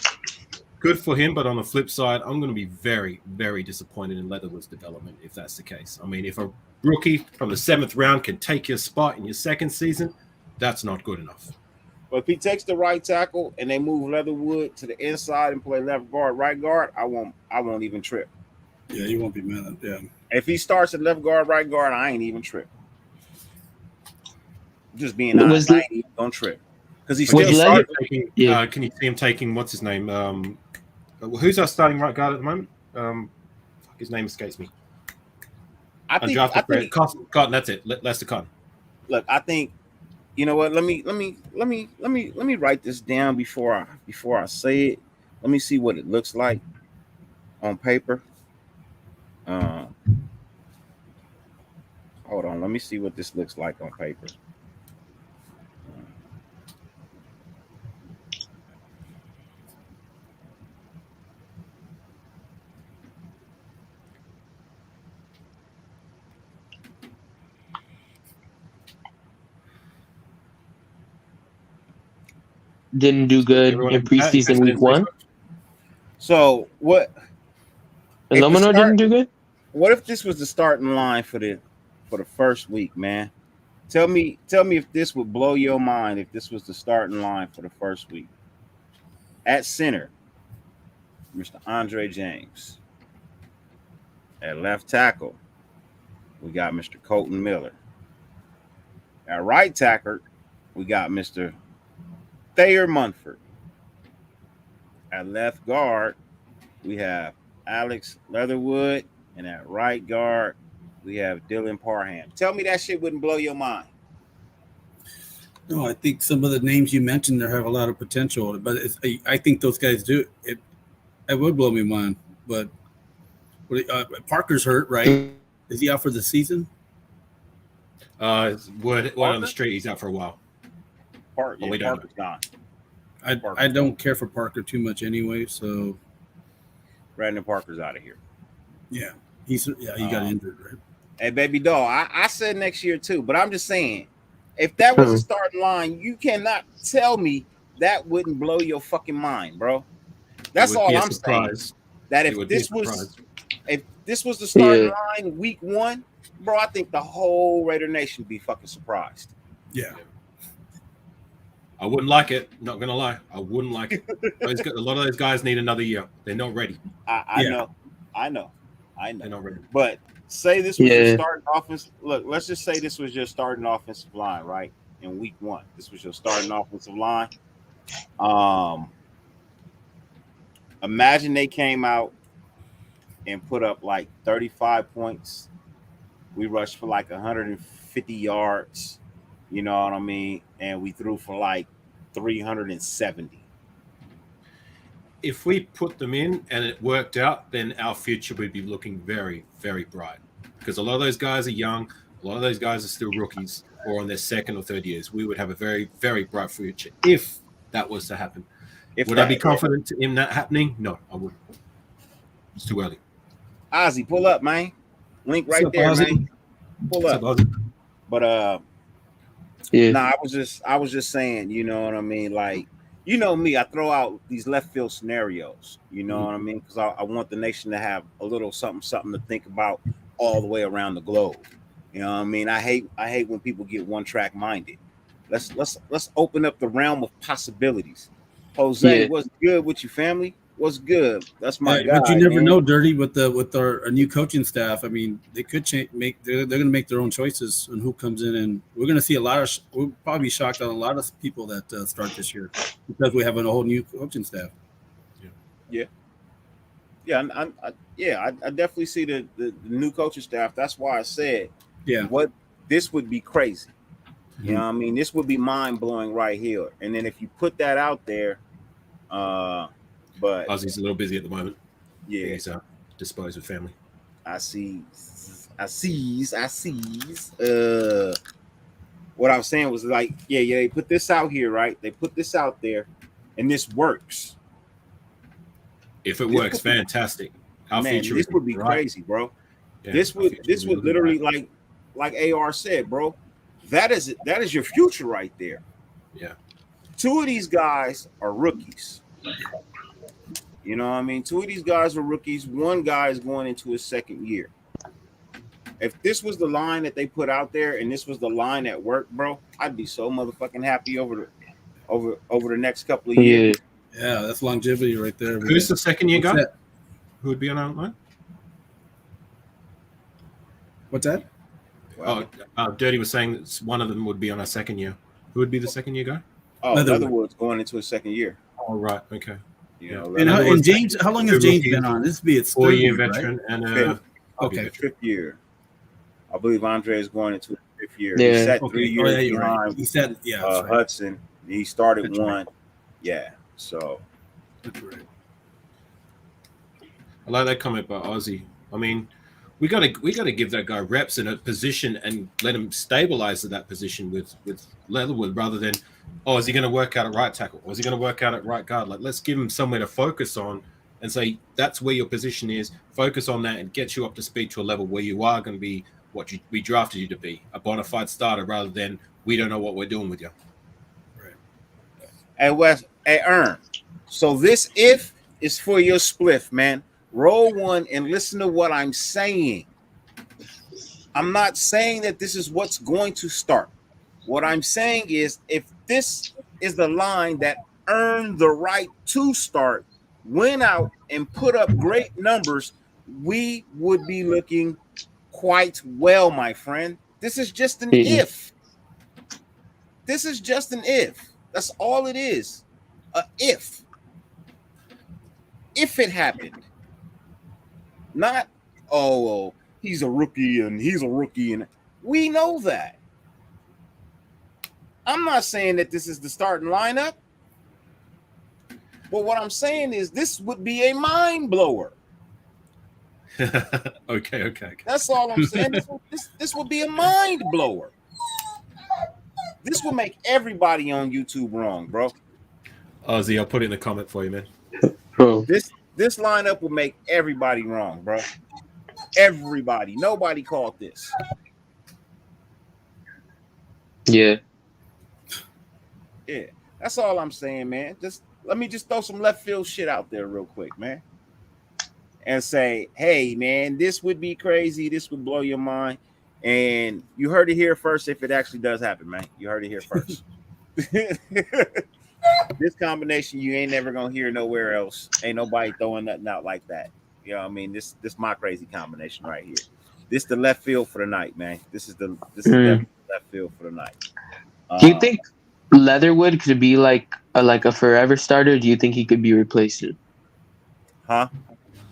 good for him. But on the flip side, I'm going to be very, very disappointed in Leatherwood's development if that's the case. I mean, if a rookie from the 7th round can take your spot in your second season, that's not good enough. But if he takes the right tackle and they move Leatherwood to the inside and play left guard, right guard, I won't even trip. Yeah, you won't be mad at yeah. If he starts at left guard, right guard, I ain't even trip. Just being honest, I ain't even gonna trip because he's still starting. Yeah. Can you see him taking what's his name? Who's our starting right guard at the moment? His name escapes me. I think Cotton. That's it. Lester Cotton. Look, I think, you know what? Let me write this down before I say it. Let me see what it looks like on paper. Hold on. Let me see what this looks like on paper. Didn't do good in preseason week 1. So what? And Lomino didn't do good. What if this was the starting line for the first week, man? Tell me if this would blow your mind if this was the starting line for the first week. At center, Mr. Andre James. At left tackle, we got Mr. Colton Miller. At right tackle, we got Mr. Thayer Munford. At left guard, we have Alex Leatherwood, and at right guard we have Dylan Parham. Tell me that shit wouldn't blow your mind. No, I think some of the names you mentioned there have a lot of potential, but I think those guys do it. It would blow me mind, but Parker's hurt, right? Is he out for the season? Word on the street, he's out for a while. Parker's gone. I don't care for Parker too much anyway, so Brandon Parker's out of here. Yeah, he got injured, right? Hey, baby doll, I said next year too, but I'm just saying, if that was a starting line, you cannot tell me that wouldn't blow your fucking mind, bro. That's all I'm saying. That if this was the starting line week 1, bro, I think the whole Raider Nation would be fucking surprised. Yeah. I wouldn't like it. Not gonna lie, I wouldn't like it. A lot of those guys need another year. They're not ready. I know. They're not ready. But say this was your starting offense. Look, let's just say this was your starting offensive line, right? In week 1, this was your starting offensive line. Imagine they came out and put up like 35 points. We rushed for like 150 yards. You know what I mean? And we threw for like 370. If we put them in and it worked out, then our future would be looking very, very bright. Because a lot of those guys are young. A lot of those guys are still rookies or on their second or third years. We would have a very, very bright future if that was to happen. Would I be confident in that happening? No, I wouldn't. It's too early. Ozzy, pull up, man. Link right there, man. Pull up. But I was just saying, you know what I mean? Like, you know me, I throw out these left field scenarios, you know what I mean? Because I want the nation to have a little something to think about all the way around the globe. You know what I mean? I hate when people get one track minded. Let's open up the realm of possibilities. Jose, what's good with your family? What's good? That's my guy. But you never know, Dirty, with our new coaching staff. I mean, they could change. They're going to make their own choices on who comes in, and we're going to see a lot of. We'll probably be shocked on a lot of people that start this year because we have a whole new coaching staff. I definitely see the new coaching staff. That's why I said, what this would be crazy. You know what I mean? This would be mind blowing right here. And then if you put that out there, but Ozzy's a little busy at the moment. Yeah, he's disposed with family. I see. What I was saying was like, they put this out here, right? They put this out there, and this works. If it works, fantastic. Our future this would be crazy, bro. Yeah, this would literally like AR said, bro. That is your future right there. Yeah. 2 of these guys are rookies. You know what I mean? 2 of these guys are rookies. 1 guy is going into his second year. If this was the line that they put out there and this was the line at work, bro, I'd be so motherfucking happy over the next couple of years. Yeah, that's longevity right there. Who's the second year guy? Who would be on our line? What's that? Dirty was saying that one of them would be on our second year. Who would be the second year guy? Oh, Leatherwood's going into his second year. Oh, right. Okay. Yeah. And James, how long has James been on? This would be its 4-year veteran, right? And fifth year. I believe Andre is going into his 5th year. Yeah. He sat 3 years behind. Right. He said, Hudson. He started 1. Yeah. So. That's right. I like that comment by Ozzy. I mean, we gotta give that guy reps in a position and let him stabilize at that position with Leatherwood rather than, is he going to work out at right tackle or is he going to work out at right guard? Like, let's give him somewhere to focus on and say that's where your position is. Focus on that and get you up to speed to a level where you are going to be what we drafted you to be, a bona fide starter, rather than we don't know what we're doing with you. Right. Hey Wes, hey Ern. So this if is for your spliff, man. Roll one and listen to what I'm saying. I'm not saying that this is what's going to start. What I'm saying is if this is the line that earned the right to start, went out and put up great numbers, we would be looking quite well, my friend. This is just an if. This is just an if. That's all it is. A if. If it happened. Not, oh, well, he's a rookie and we know that. I'm not saying that this is the starting lineup, but what I'm saying is this would be a mind blower. Okay. That's all I'm saying. This would be a mind blower. This will make everybody on YouTube wrong, bro. Ozzy, I'll put it in the comment for you, man. Bro. This lineup will make everybody wrong, bro. Everybody. Nobody called this. Yeah. Yeah. That's all I'm saying, man. Let me throw some left field shit out there real quick, man. And say, hey, man, this would be crazy. This would blow your mind. And you heard it here first if it actually does happen, man. You heard it here first. This combination you ain't never gonna hear nowhere else. Ain't nobody throwing nothing out like that. You know what I mean? This my crazy combination right here. This the left field for the night, man. This is definitely left field for the night. Do you think Leatherwood could be like a forever starter? Do you think he could be replaced? Huh?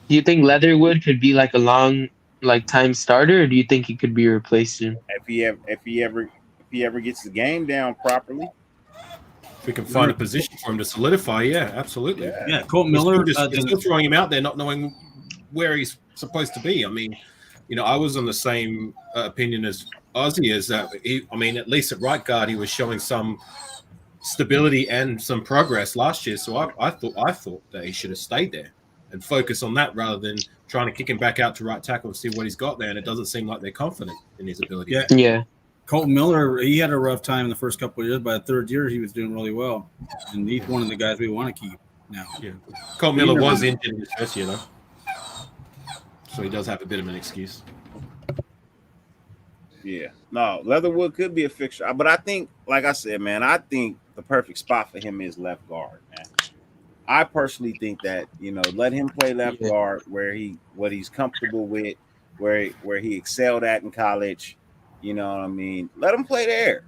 Do you think Leatherwood could be like a long time starter, or do you think he could be replaced? If he ever gets the game down properly. If we can find a position for him to solidify, yeah, absolutely. Yeah, Colt Miller. You're still throwing him out there, not knowing where he's supposed to be. I mean, I was on the same opinion as Ozzy. Is that at least at right guard, he was showing some stability and some progress last year. So I thought that he should have stayed there and focus on that rather than trying to kick him back out to right tackle and see what he's got there. And it doesn't seem like they're confident in his ability. Yeah. Colton Miller, he had a rough time in the first couple of years. By the third year, he was doing really well. And he's one of the guys we want to keep now. Yeah. Cole Miller was injured in his first year, though. So he does have a bit of an excuse. Yeah. No, Leatherwood could be a fixture. But I think, like I said, man, I think the perfect spot for him is left guard, man. I personally think that, let him play left guard what he's comfortable with, where he excelled at in college. You know what I mean? Let him play there.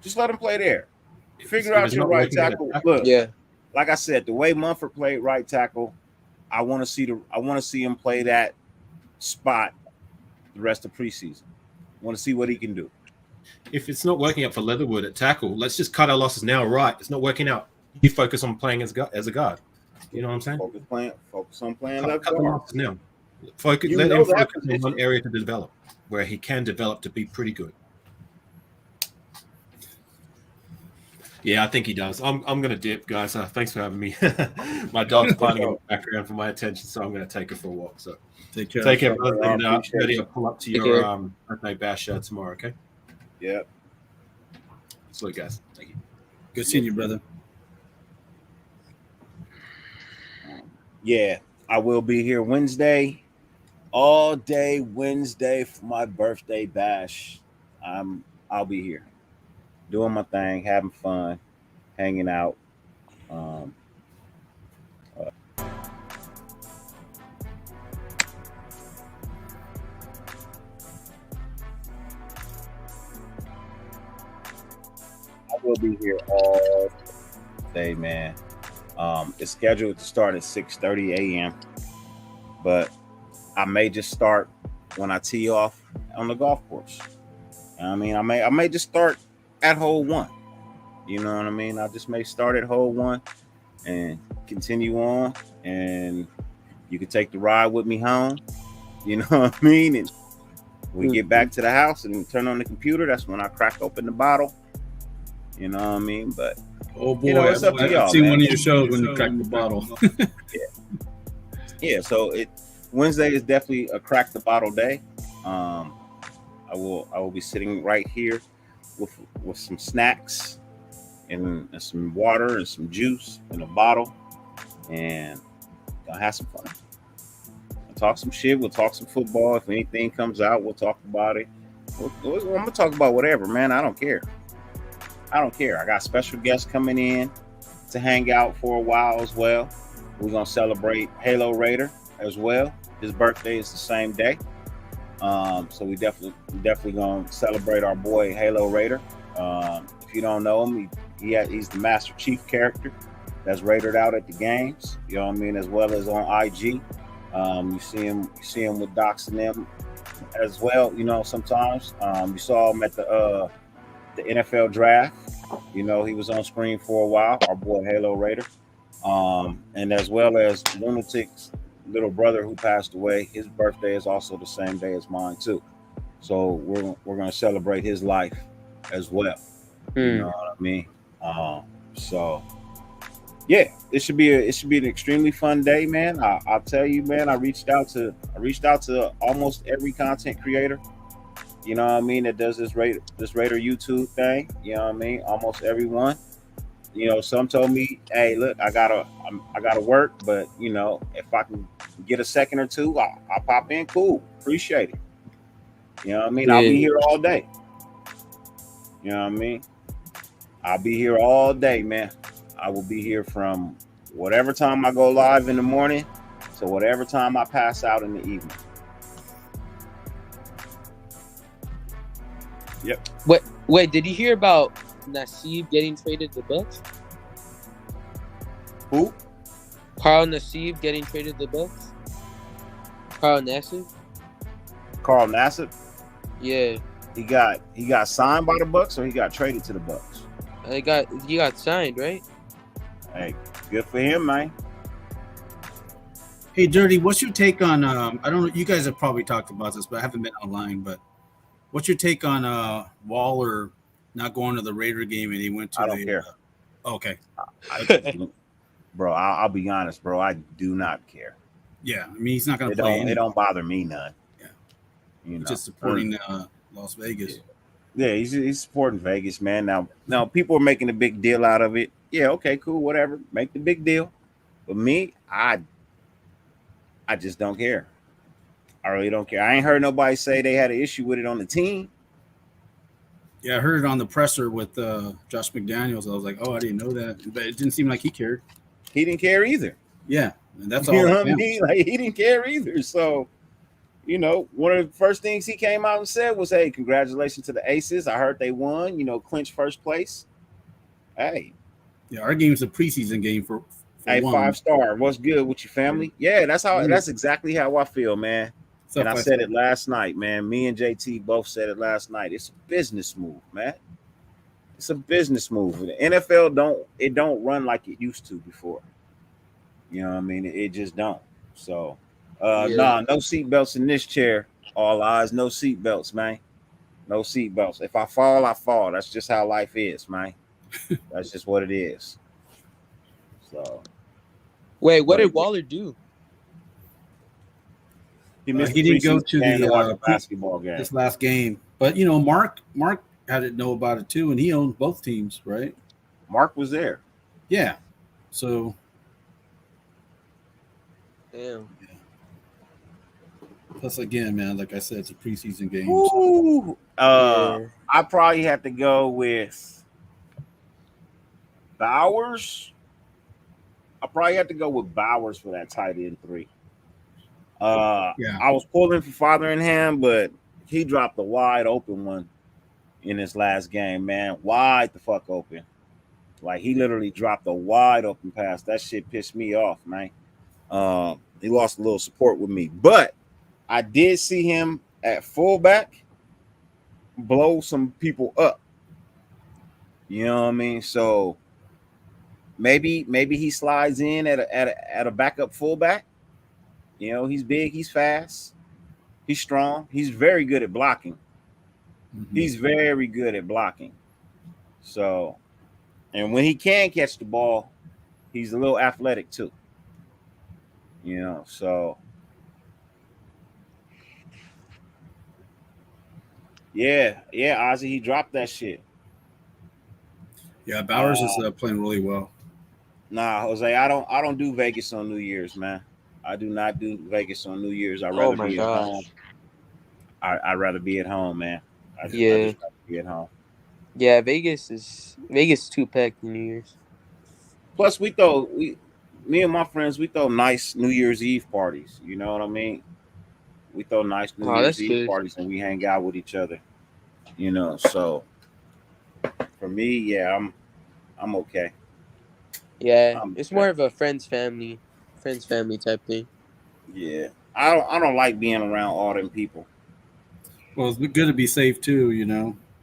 Just let him play there. Figure out your right tackle. Look, like I said, the way Mumford played right tackle, I want to see him play that spot the rest of preseason. I want to see what he can do. If it's not working out for Leatherwood at tackle, let's just cut our losses now. Right? It's not working out. You focus on playing as a guard. You know what I'm saying? Focus on playing left guard. The losses now. Let him focus on one area to develop, where he can develop to be pretty good. Yeah, I think he does. I'm gonna dip, guys. Thanks for having me. My dog's climbing in the background for my attention, so I'm gonna take her for a walk. So take care, brother. And ready to pull up to your birthday bash tomorrow. Okay. Yep. So, guys, thank you. Good seeing you, brother. Yeah, I will be here Wednesday, all day Wednesday for my birthday bash. I'll be here, doing my thing, having fun, hanging out. I will be here all day, man. It's scheduled to start at 6:30 a.m. But I may just start when I tee off on the golf course. You know what I mean? I may just start at hole 1. You know what I mean? I just may start at hole 1 and continue on, and you can take the ride with me home. You know what I mean? And we get back to the house and turn on the computer. That's when I crack open the bottle. You know what I mean? But oh boy, it's up to y'all. I've seen one of your shows when you crack the bottle. Yeah. So Wednesday is definitely a crack the bottle day. I will be sitting right here with some snacks and some water and some juice in a bottle, and gonna have some fun. We'll talk some shit. We'll talk some football. If anything comes out, we'll talk about it. I'm gonna talk about whatever, man. I don't care. I got special guests coming in to hang out for a while as well. We're gonna celebrate Halo Raider as well. His birthday is the same day, so we definitely gonna celebrate our boy Halo Raider. If you don't know him, he's the Master Chief character that's raided out at the games. You know what I mean, as well as on IG. You see him with Docs and them as well. You know, sometimes you saw him at the NFL draft. You know, he was on screen for a while. Our boy Halo Raider, and as well as Lunatic's little brother who passed away. His birthday is also the same day as mine too. So we're gonna celebrate his life as well. You know what I mean? So yeah, it should be an extremely fun day, man. I'll tell you, man. I reached out to almost every content creator. You know what I mean? That does this Raider YouTube thing. You know what I mean? Almost everyone. You know, some told me, "Hey, look, I gotta work, but you know, if I can get a second or two, I'll pop in. Cool, appreciate it. You know what I mean? I'll be here all day. You know what I mean? I'll be here all day, man. I will be here from whatever time I go live in the morning to whatever time I pass out in the evening. Yep. Wait, did you hear about Nassib getting traded to the Bucks? Who? Carl Nassib getting traded to the Bucks? Carl Nassib? Carl Nassib? Yeah. He got signed by the Bucks or he got traded to the Bucks? He got signed, right? Hey, good for him, man. Hey, Dirty, what's your take on? I don't know. You guys have probably talked about this, but I haven't been online. But what's your take on Waller not going to the Raider game and he went to? I don't care. Okay. Bro, I'll be honest, bro. I do not care. Yeah, I mean he's not going to play. It don't bother me none. Yeah, you know, just supporting Las Vegas. Yeah, he's supporting Vegas, man. Now people are making a big deal out of it. Yeah, okay, cool, whatever. Make the big deal. But me, I just don't care. I really don't care. I ain't heard nobody say they had an issue with it on the team. Yeah, I heard it on the presser with Josh McDaniels. I was like, oh, I didn't know that. But it didn't seem like he cared. He didn't care either. Yeah, and that's all. You know what I mean? Like, he didn't care either. So, you know, one of the first things he came out and said was, hey, congratulations to the Aces. I heard they won, you know, clinched first place. Hey. Yeah, our game's a preseason game for hey, one. 5-star. What's good with your family? Yeah, that's exactly how I feel, man. And I said it last night, man. Me and JT both said it last night. It's a business move, man. It's a business move. The NFL don't run like it used to before. You know what I mean? It just don't. So, no seatbelts in this chair. All eyes, no seatbelts, man. No seatbelts. If I fall, I fall. That's just how life is, man. That's just what it is. So, wait, what did Waller do? He didn't go to the basketball game this last game, but you know, Mark had to know about it too, and he owned both teams, right? Mark was there. Yeah. So. Damn. Yeah. Plus, again, man, like I said, it's a preseason game. Ooh, I probably have to go with Bowers. I probably have to go with Bowers for that tight end 3. I was pulling for Fotheringham, but he dropped a wide open one in his last game, man. Wide the fuck open. Like, he literally dropped a wide open pass. That shit pissed me off, man. He lost a little support with me. But I did see him at fullback blow some people up. You know what I mean? So maybe he slides in at a backup fullback. You know, he's big, he's fast, he's strong, he's very good at blocking. Mm-hmm. He's very good at blocking. So, and when he can catch the ball, he's a little athletic too. You know, so yeah, Ozzy, he dropped that shit. Yeah, Bowers is playing really well. Nah, Jose, I don't do Vegas on New Year's, man. I do not do Vegas on New Year's. I'd rather be at home. I'd rather be at home, man. I just rather be at home. Yeah, Vegas is too packed New Year's. Plus, me and my friends, we throw nice New Year's Eve parties. You know what I mean? We throw nice New Year's Eve parties and we hang out with each other. You know, so for me, yeah, I'm okay. Yeah, it's more of a friends family type thing. Yeah, I don't like being around all them people. Well, it's good to be safe too.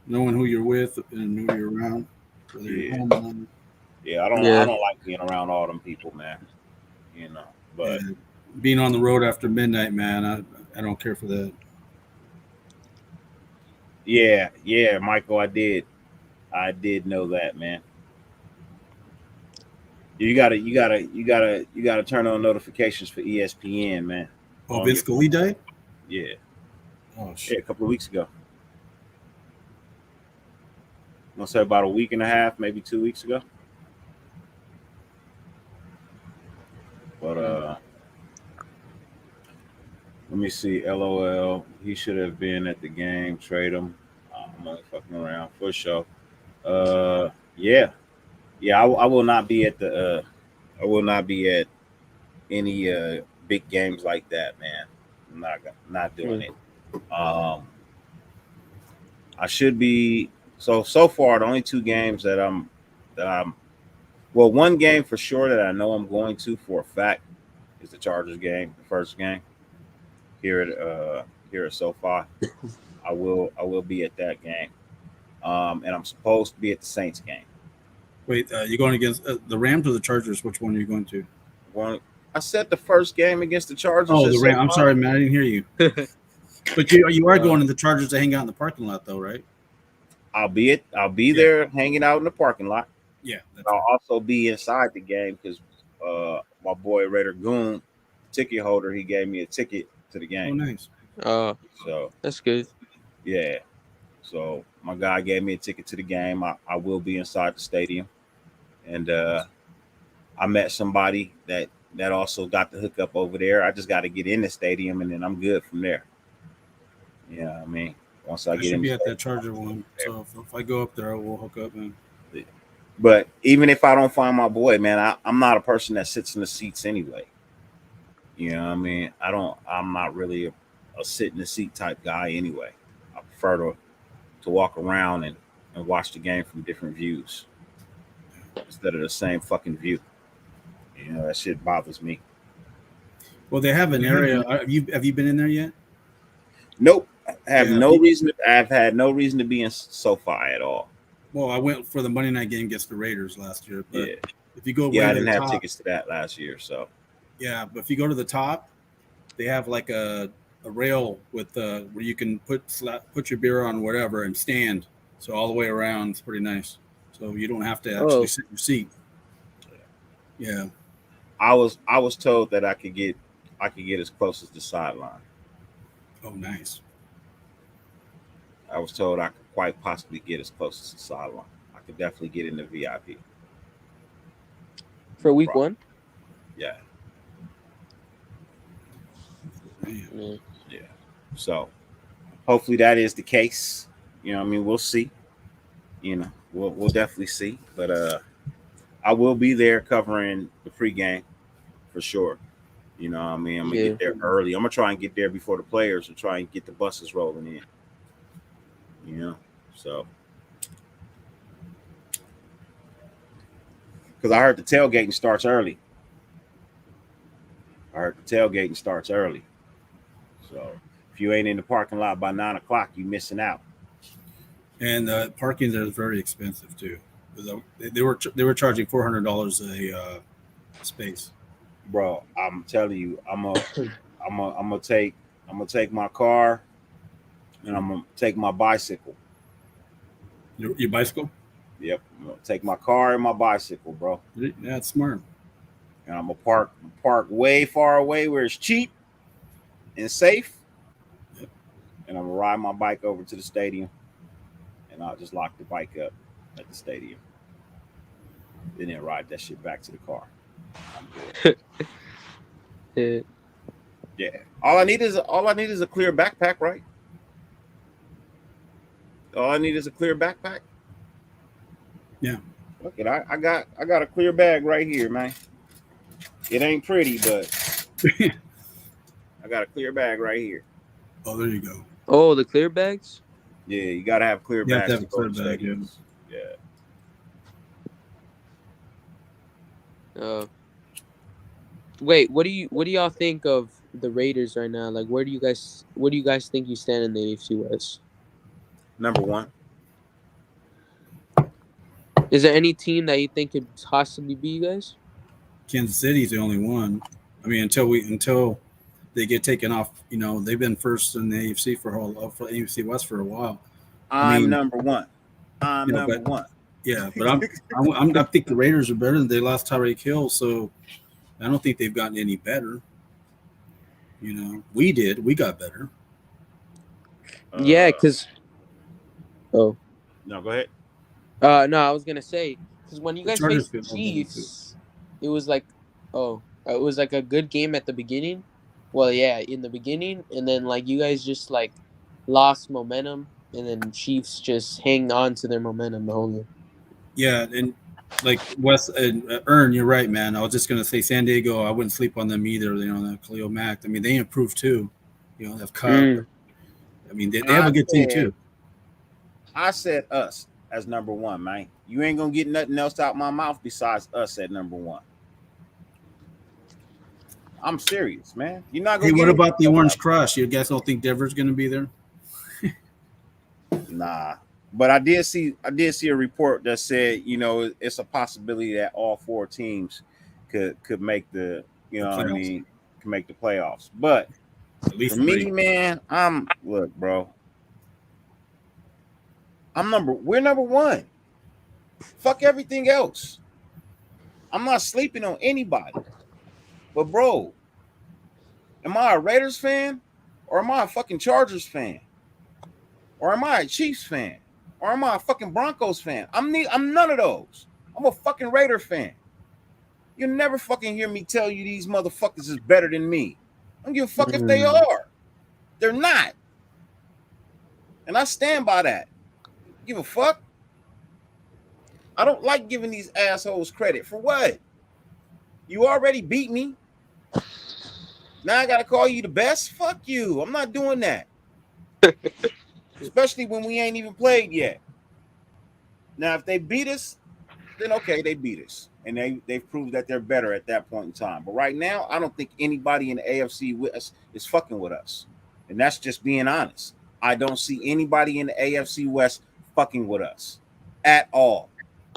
Knowing who you're with and who you're around, whether you're Yeah, home or not. yeah, I Yeah. don't like being around all them people, man. You know, Yeah, but being on the road after midnight, man, I don't care for that. yeah, Michael, I did know that, man. You gotta turn on notifications for ESPN, man, Oh, on Vince your Scully phone. died. Yeah, Oh yeah, shit. a couple of weeks ago. I'll say about a week and a half, maybe 2 weeks ago. But let me see. LOL. He should have been at the game. Trade him. I'm only fucking around for sure. Uh, yeah, yeah. I will not be at the. I will not be at any big games like that, man. I'm not doing Mm. it. Um, I should be. So far, the only two games that I'm well, one game for sure that I know I'm going to for a fact is the Chargers game, the first game here at SoFi. I will be at that game. And I'm supposed to be at the Saints game. Wait, you going against the Rams or the Chargers? Which one are you going to? One, I said the first game against the Chargers Oh, at the Ram. I'm SoFi. sorry, man. I didn't hear you. But you are Uh, going to the Chargers to hang out in the parking lot, though, right? I'll be Yeah. there hanging out in the parking lot. Yeah, that's I'll right. also be inside the game because my boy Raider Goon, ticket holder, he gave me a ticket to the Oh, game. nice. So that's good. yeah, so my guy gave me a ticket to the game. I will be inside the stadium, and I met somebody that also got the hookup over there. I just got to get in the stadium, and then I'm good from there. Yeah, I mean, once I I get should in the be at that stadium, Charger one. So if I go up there, I will hook up, man. but even if I don't find my boy, man, I'm not a person that sits in the seats anyway. You know what I mean? I'm not really a sit in the seat type guy anyway. I prefer to walk around and watch the game from different views instead of the same fucking view. You know, that shit bothers me. Well, they have an area. Have you been in there yet? Nope. I have Yeah. no reason. I've had no reason to be in SoFi at all. Well, I went for the Monday night game against the Raiders last year, but Yeah. if you go Yeah, way I to the didn't have top, tickets to that last year, so yeah, but if you go to the top, they have like a rail with where you can put your beer on whatever and stand. So all the way around, it's pretty nice. So you don't have to actually Oh, sit in your seat. Yeah. I was told that I could get as close as the sideline. Oh, nice. I was told I could quite possibly get as close as the sideline. I could definitely get in the VIP. for No week problem. one. Yeah, Man. Yeah. yeah. So hopefully that is the case. You know, what I mean, we'll see. You know, we'll definitely see. But I will be there covering the pregame for sure. You know, what I mean, I'm gonna Yeah. get there early. I'm gonna try and get there before the players and try and get the buses rolling in. You know, so because I heard the tailgating starts early. I heard the tailgating starts early. So if you ain't in the parking lot by 9 o'clock, you missing out, And parking there is very expensive too. They were charging $400 a space. bro. I'm telling you, I'm gonna take my car and I'm gonna take my bicycle. Your bicycle? Yep, I'm gonna take my car and my bicycle, bro. Yeah, it's smart. And I'm gonna park way far away where it's cheap and safe. Yep. And I'm gonna ride my bike over to the stadium, and I'll just lock the bike up at the stadium, and then ride that shit back to the car. I'm good. Yeah. Yeah. All I need is a clear backpack, right? All I need is a clear backpack. Yeah. Look it, I got a clear bag right here, man. It ain't pretty, but I got a clear bag right here. Oh, there you go. Oh, the clear bags. Yeah, you gotta have clear You have to bags have to a go clear to bag, yeah. stadiums. Yeah. Uh, wait. What do y'all think of the Raiders right now, like where do you guys think you stand in the AFC West? Number one. Is there any team that you think could possibly be you guys? Kansas City's the only one. I mean, until they get taken off, they've been first in the AFC for AFC West for a while. I'm number one. I'm Yeah, number but- one. Yeah, but I think the Raiders are better. They lost Tyreek Hill, so I don't think they've gotten any better. We did. We got better. Yeah, because No, go ahead. no, I was gonna say because when you The guys Chargers faced the feel better, too. Chiefs, it was like it was like a good game at the beginning. Well, yeah, in the beginning, and then like you guys just like lost momentum, and then Chiefs just hang on to their momentum the whole game. Yeah, and like Wes and Ern, you're right, man. I was just gonna say San Diego. I wouldn't sleep on them either. That Khalil Mack. I mean, they improved too. They've Cup. Mm. I mean, they have a good team too. I said us as number one, man. You ain't gonna get nothing else out my mouth besides us at number one. I'm serious, man. You're not gonna. Hey, get what about the anything Orange else. Crush? You guys don't think Denver's gonna be there? Nah, but I did see a report that said it's a possibility that all four teams could make the can make the playoffs. But At least for me, three. man, look, bro. We're number one. Fuck everything else. I'm not sleeping on anybody. But bro, am I a Raiders fan? Or am I a fucking Chargers fan? Or am I a Chiefs fan? Or am I a fucking Broncos fan? I'm none of those. I'm a fucking Raider fan. You'll never fucking hear me tell you these motherfuckers is better than me. I don't give a fuck if they are. They're not. And I stand by that. Give a fuck. I don't like giving these assholes credit. For what? You already beat me. Now I gotta call you the best? Fuck you. I'm not doing that. Especially when we ain't even played yet. Now, if they beat us, then okay, they beat us. And they've proved that they're better at that point in time. But right now, I don't think anybody in the AFC West is fucking with us. And that's just being honest. I don't see anybody in the AFC West fucking with us at all.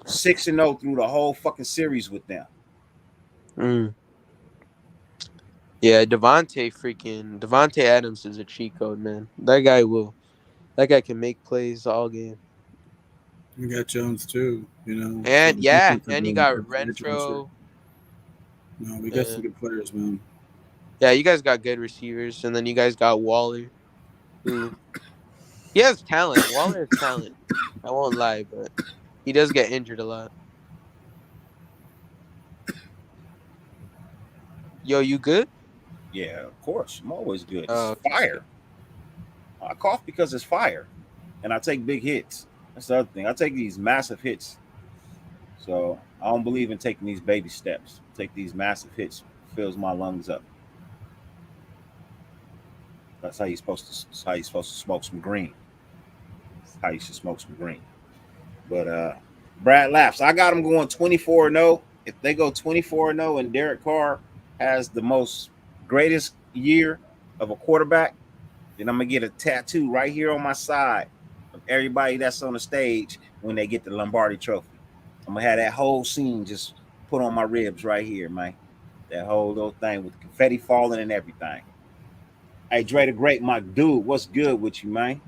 6-0 through the whole fucking series with them. Mm. Yeah, Devontae Adams is a cheat code, man. That guy can make plays all game. You got Jones too. And yeah, and you got Renfro. No, we got some good players, man. Yeah, you guys got good receivers, and then you guys got Waller, who he has talent. Waller has talent. I won't lie, but he does get injured a lot. Yo, you good? Yeah, of course. I'm always good. It's Okay. fire. I cough because it's fire. And I take big hits. That's the other thing. I take these massive hits. So I don't believe in taking these baby steps. Take these massive hits. Fills my lungs up. That's how you're supposed to smoke some green. That's how you should smoke some green. But Brad Laps, I got him going 24-0. If they go 24-0 and Derek Carr has the most greatest year of a quarterback, then I'm gonna get a tattoo right here on my side of everybody that's on the stage when they get the Lombardi Trophy. I'm gonna have that whole scene just put on my ribs right here, man. That whole little thing with confetti falling and everything. Hey, Dre the Great, my dude, what's good with you, man?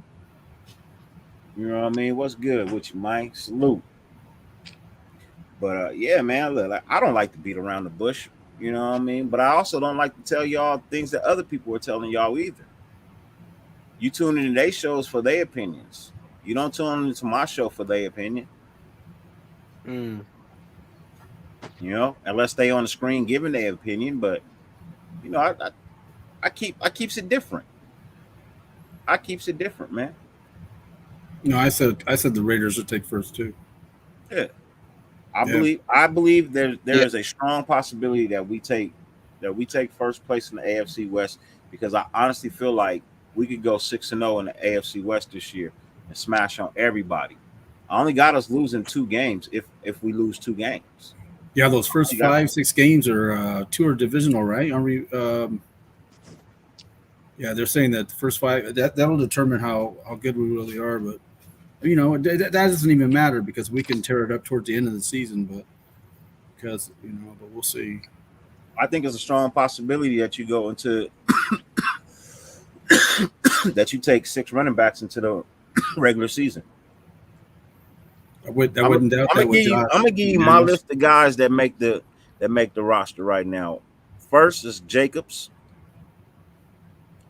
You know what I mean? What's good with you, man? Salute. But yeah, man, look, I don't like to beat around the bush. You know what I mean? But I also don't like to tell y'all things that other people are telling y'all either. You tune into their shows for their opinions. You don't tune into my show for their opinion. Mm. Unless they on the screen giving their opinion. But I keeps it different. I keeps it different, man. No, I said the Raiders would take first too. Yeah. I believe there is a strong possibility that we take first place in the AFC West, because I honestly feel like we could go 6-0 in the AFC West this year and smash on everybody. I only got us losing 2 games if we lose 2 games. Yeah, those first 5-6 games are 2 are divisional, right? Yeah, they're saying that the first 5 that'll determine how good we really are. But you know that doesn't even matter because we can tear it up towards the end of the season. But because but we'll see. I think it's a strong possibility that you go into that you take 6 running backs into the regular season. I wouldn't doubt that with Josh. I'm gonna give you my list of guys that make the roster right now. First is Jacobs.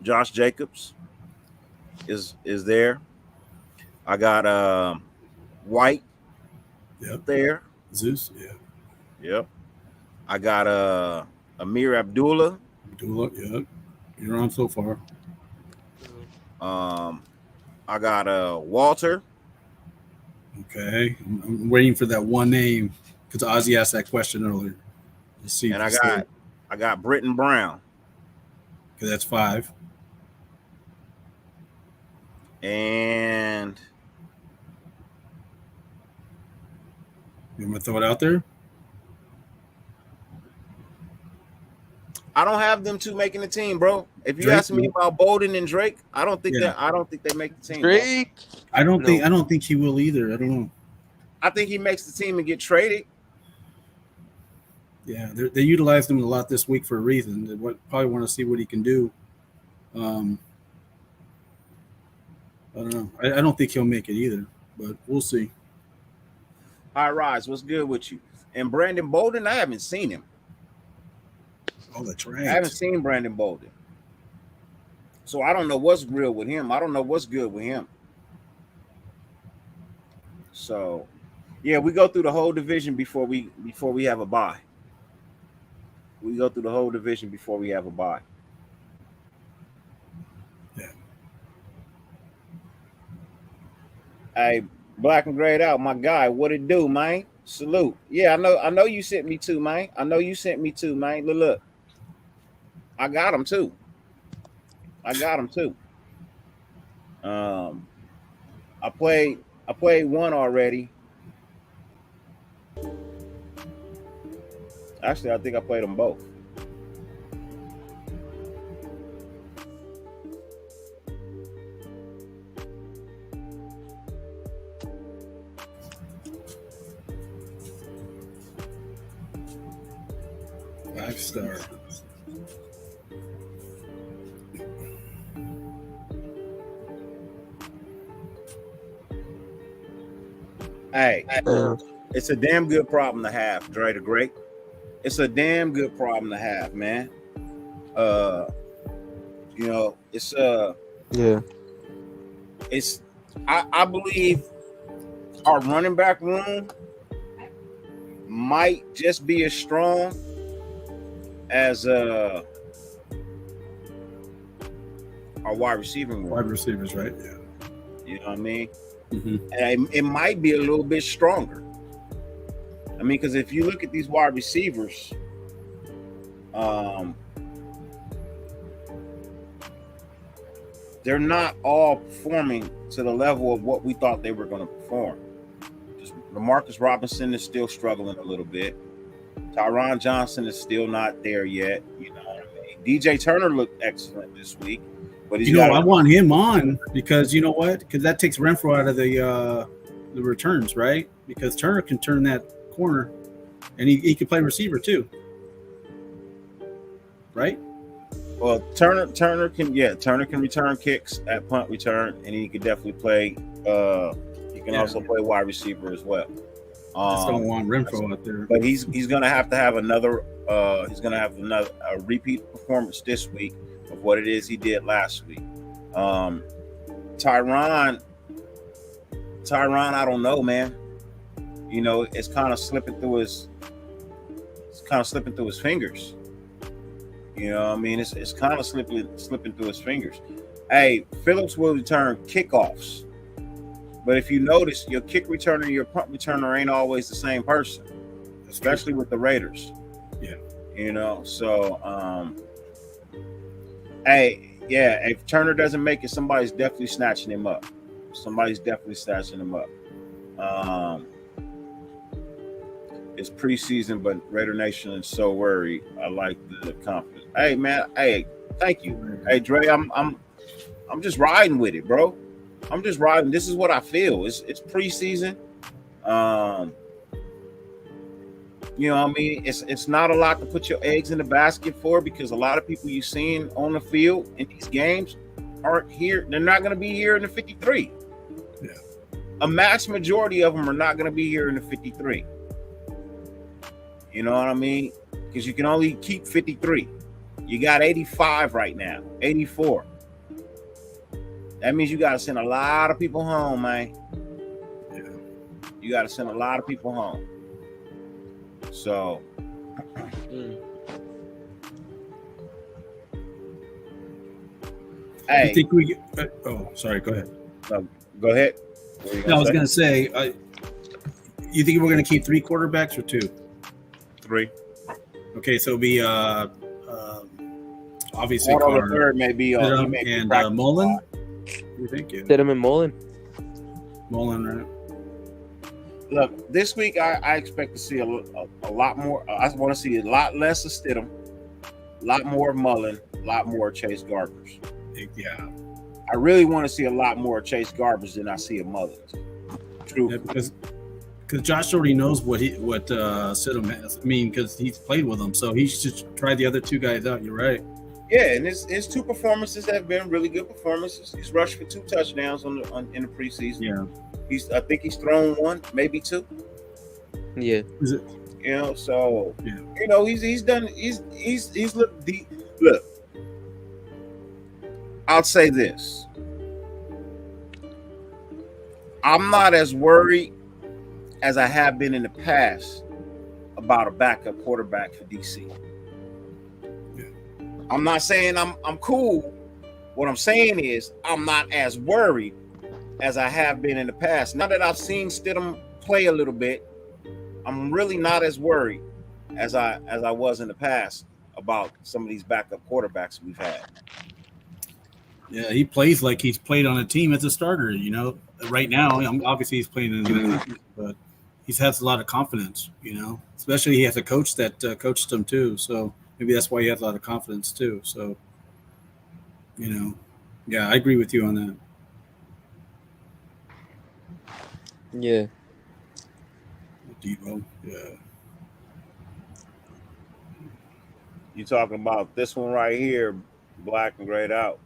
Josh Jacobs is there. I got White there. Zeus, yeah. Yep. I got Amir Abdullah. Yep. You're on so far. I got Walter. Okay. I'm waiting for that one name because Ozzy asked that question earlier. Let's see. And I got Britton Brown. Okay, that's 5. And you want to throw it out there? I don't have them 2 making the team, bro. If you ask me about Bolden and Drake, I don't think they make the team. Drake? Bro. I don't think he will either. I don't know. I think he makes the team and get traded. Yeah, they utilized him a lot this week for a reason. They probably want to see what he can do. I don't know. I don't think he'll make it either, but we'll see. All right, Rise, what's good with you? And Brandon Bolden, I haven't seen him. Oh, that's right. I haven't seen Brandon Bolden. So I don't know what's real with him. I don't know what's good with him. So, yeah, we go through the whole division before we have a bye. We go through the whole division before we have a bye. Yeah. Hey, Black and Grayed Out, my guy. What it do, man? Salute. Yeah, I know you sent me 2, man. Look. I got him too. I played 1 already. Actually, I think I played them both. Five-star. Hey, it's a damn good problem to have, Dre the Great. It's a damn good problem to have, man. It's Yeah. It's I believe our running back room might just be as strong as our wide receiving room. Wide receivers, right? Yeah. You know what I mean? Mm-hmm. And it might be a little bit stronger. I mean, because if you look at these wide receivers, they're not all performing to the level of what we thought they were going to perform. Just Demarcus Robinson is still struggling a little bit. Tyron Johnson is still not there yet. You know what I mean? DJ Turner looked excellent this week, but I want him on because you know what? Because that takes Renfro out of the returns, right? Because Turner can turn that corner, and he can play receiver too, right? Well, Turner can return kicks at punt return, and he could definitely play. He can also play wide receiver as well. Just don't want Renfro out there. But he's going to have another. He's going to have a repeat performance this week of what it is he did last week. Tyron, I don't know, man. You know, it's kind of slipping through his fingers. You know what I mean? It's kind of slipping through his fingers. Hey, Phillips will return kickoffs. But if you notice, your kick returner and your punt returner ain't always the same person, especially with the Raiders. Yeah. You know, so if Turner doesn't make it, somebody's definitely snatching him up. It's preseason, but Raider Nation is so worried. I like the confidence. Hey, man. Hey, Thank you. Hey Dre, I'm just riding with it, bro. I'm just riding. This is what I feel. It's preseason. You know what I mean? It's not a lot to put your eggs in the basket for, because a lot of people you're seeing on the field in these games aren't here. They're not going to be here in the 53. Yeah. A mass majority of them are not going to be here in the 53. You know what I mean? Because you can only keep 53. You got 85 right now, 84. That means you got to send a lot of people home, man. Yeah. You got to send a lot of people home. So, I hey, think we. Oh, sorry. Go ahead. Go ahead. What were you No, I was say? going to say, you think we're going to keep 3 quarterbacks or 2? 3. Okay, so it'll be obviously One on the Carr, third may be on. He Stidham, may be and practicing. Mullen. What do you think? Yeah. Stidham and Mullen. Mullen, right? Look, this week I expect to see a lot more. I want to see a lot less of Stidham, a lot more of Mullen, a lot more of Chase Garbers. Yeah. I really want to see a lot more of Chase Garbers than I see of Mullins. True. Yeah, because Josh already knows what Stidham has. I mean, because he's played with him, so he should try the other 2 guys out. You're right. Yeah, and his 2 performances have been really good performances. He's rushed for 2 touchdowns in the preseason. Yeah. I think he's thrown 1, maybe 2. Yeah. Is it? You know, so Yeah. you know he's looked deep. Look, I'll say this: I'm not as worried as I have been in the past about a backup quarterback for DC. Yeah. I'm not saying I'm cool. What I'm saying is I'm not as worried as I have been in the past. Now that I've seen Stidham play a little bit, I'm really not as worried as I was in the past about some of these backup quarterbacks we've had. Yeah, he plays like he's played on a team as a starter. You know, right now, obviously he's playing in the team, but he has a lot of confidence. You know, especially he has a coach that coached him too. So maybe that's why he has a lot of confidence too. So, you know, yeah, I agree with you on that. Yeah. Debo, yeah. You talking about this one right here, black and grayed out.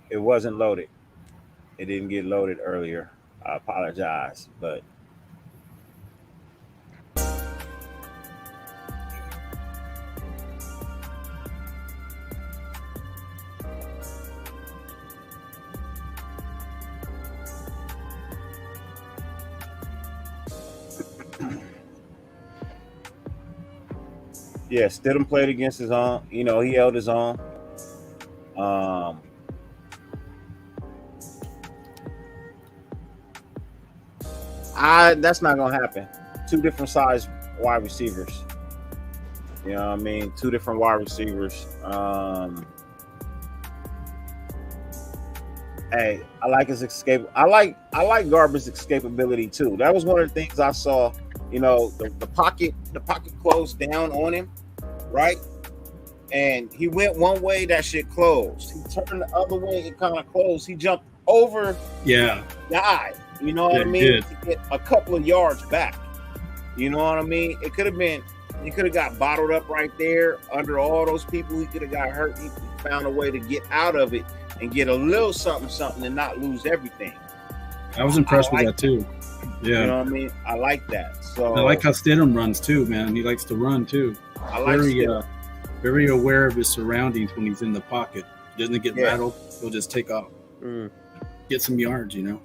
It wasn't loaded. It didn't get loaded earlier. I apologize, but yeah, Stidham played against his own. You know, he held his own. That's not gonna happen. 2 different size wide receivers. You know what I mean? 2 different wide receivers. Hey, I like his escape. I like Garber's escapability too. That was one of the things I saw. You know, the pocket closed down on him, right? And he went one way, that shit closed. He turned the other way, it kind of closed. He jumped over the eye. You know what I mean? To get a couple of yards back. You know what I mean? It could have been, he could have got bottled up right there under all those people. He could have got hurt. He found a way to get out of it and get a little something and not lose everything. I was impressed with that too. Yeah. You know what I mean? I like that. So I like how Stidham runs too, man. He likes to run too. I like very aware of his surroundings when he's in the pocket. He doesn't get rattled. He'll just take off. Get some yards, you know?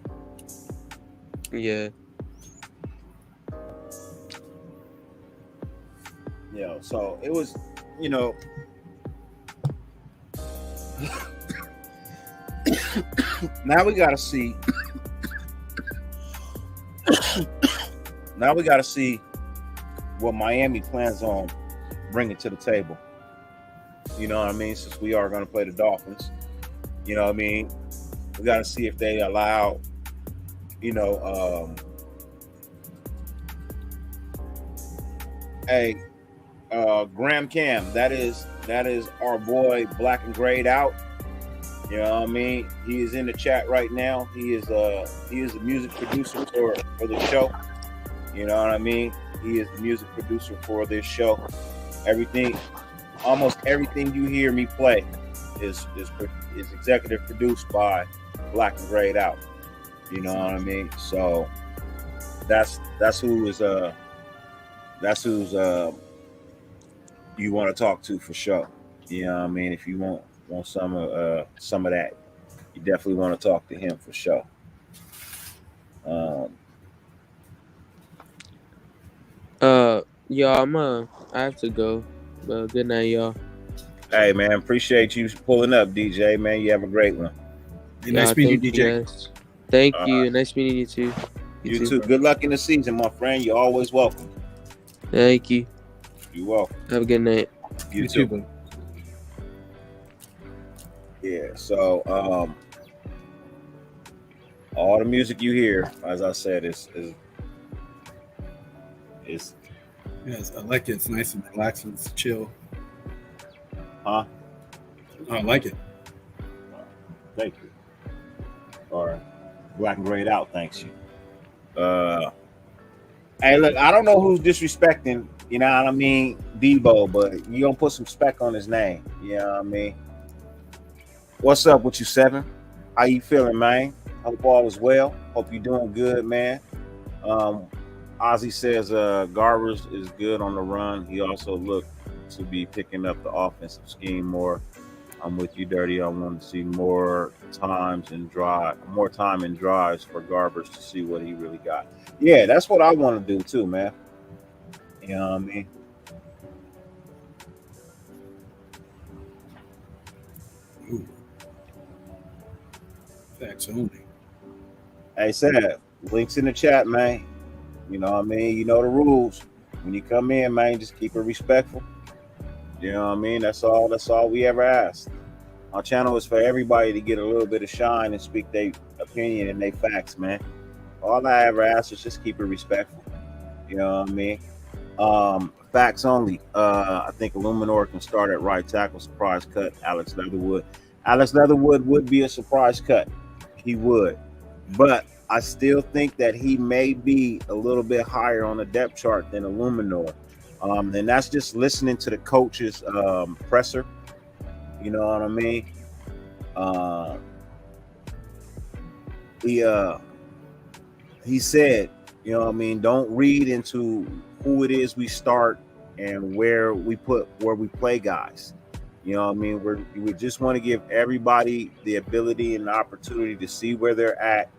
Yeah. Yeah, so it was, you know, now we got to see. Now we got to see what Miami plans on bringing to the table. You know what I mean? Since we are going to play the Dolphins, you know what I mean? We got to see if they allow, you know, Graham Cam. That is That is our boy Black and Grayed Out. You know what I mean? He is in the chat right now. He is a music producer for the show. You know what I mean? He is the music producer for this show. Almost everything you hear me play is executive produced by Black and Grayed Out. You know what I mean? So that's who's you want to talk to for sure. You know what I mean? If you want some of that, you definitely want to talk to him for sure. Y'all, I have to go. Good night, y'all. Hey man, appreciate you pulling up, DJ. Man, you have a great one. Hey, nice meeting you, DJ. Guys. Thank you. Nice meeting you too. You too. Good luck in the season, my friend. You're always welcome. Thank you. You're welcome. Have a good night. You too. Yeah. So, all the music you hear, as I said, is yes, I like it. It's nice and relaxing. It's chill. Huh? I like it. Thank you. All right. Black and Grayed Out. Thanks you. Hey, look, I don't know who's disrespecting, you know what I mean, Debo, but you gonna put some spec on his name. You know what I mean? What's up with you, Seven? How you feeling, man? Hope all is well. Hope you're doing good, man. Ozzy says Garbers is good on the run. He also looked to be picking up the offensive scheme more. I'm with you, Dirty. I want to see more time in drives for Garbers to see what he really got. Yeah, that's what I want to do too, man. You know what I mean? Ooh. Facts only. Hey, Seb, links in the chat, man. You know what I mean? You know the rules. When you come in, man, just keep it respectful. You know what I mean? That's all we ever ask. Our channel is for everybody to get a little bit of shine and speak their opinion and their facts, man. All I ever ask is just keep it respectful. You know what I mean? Facts only. I think Illuminor can start at right tackle. Surprise cut. Alex Leatherwood. Alex Leatherwood would be a surprise cut. He would. But I still think that he may be a little bit higher on the depth chart than Illuminor. And that's just listening to the coach's presser. You know what I mean? He said, you know what I mean, don't read into who it is we start and where we play guys. You know what I mean? We just want to give everybody the ability and the opportunity to see where they're at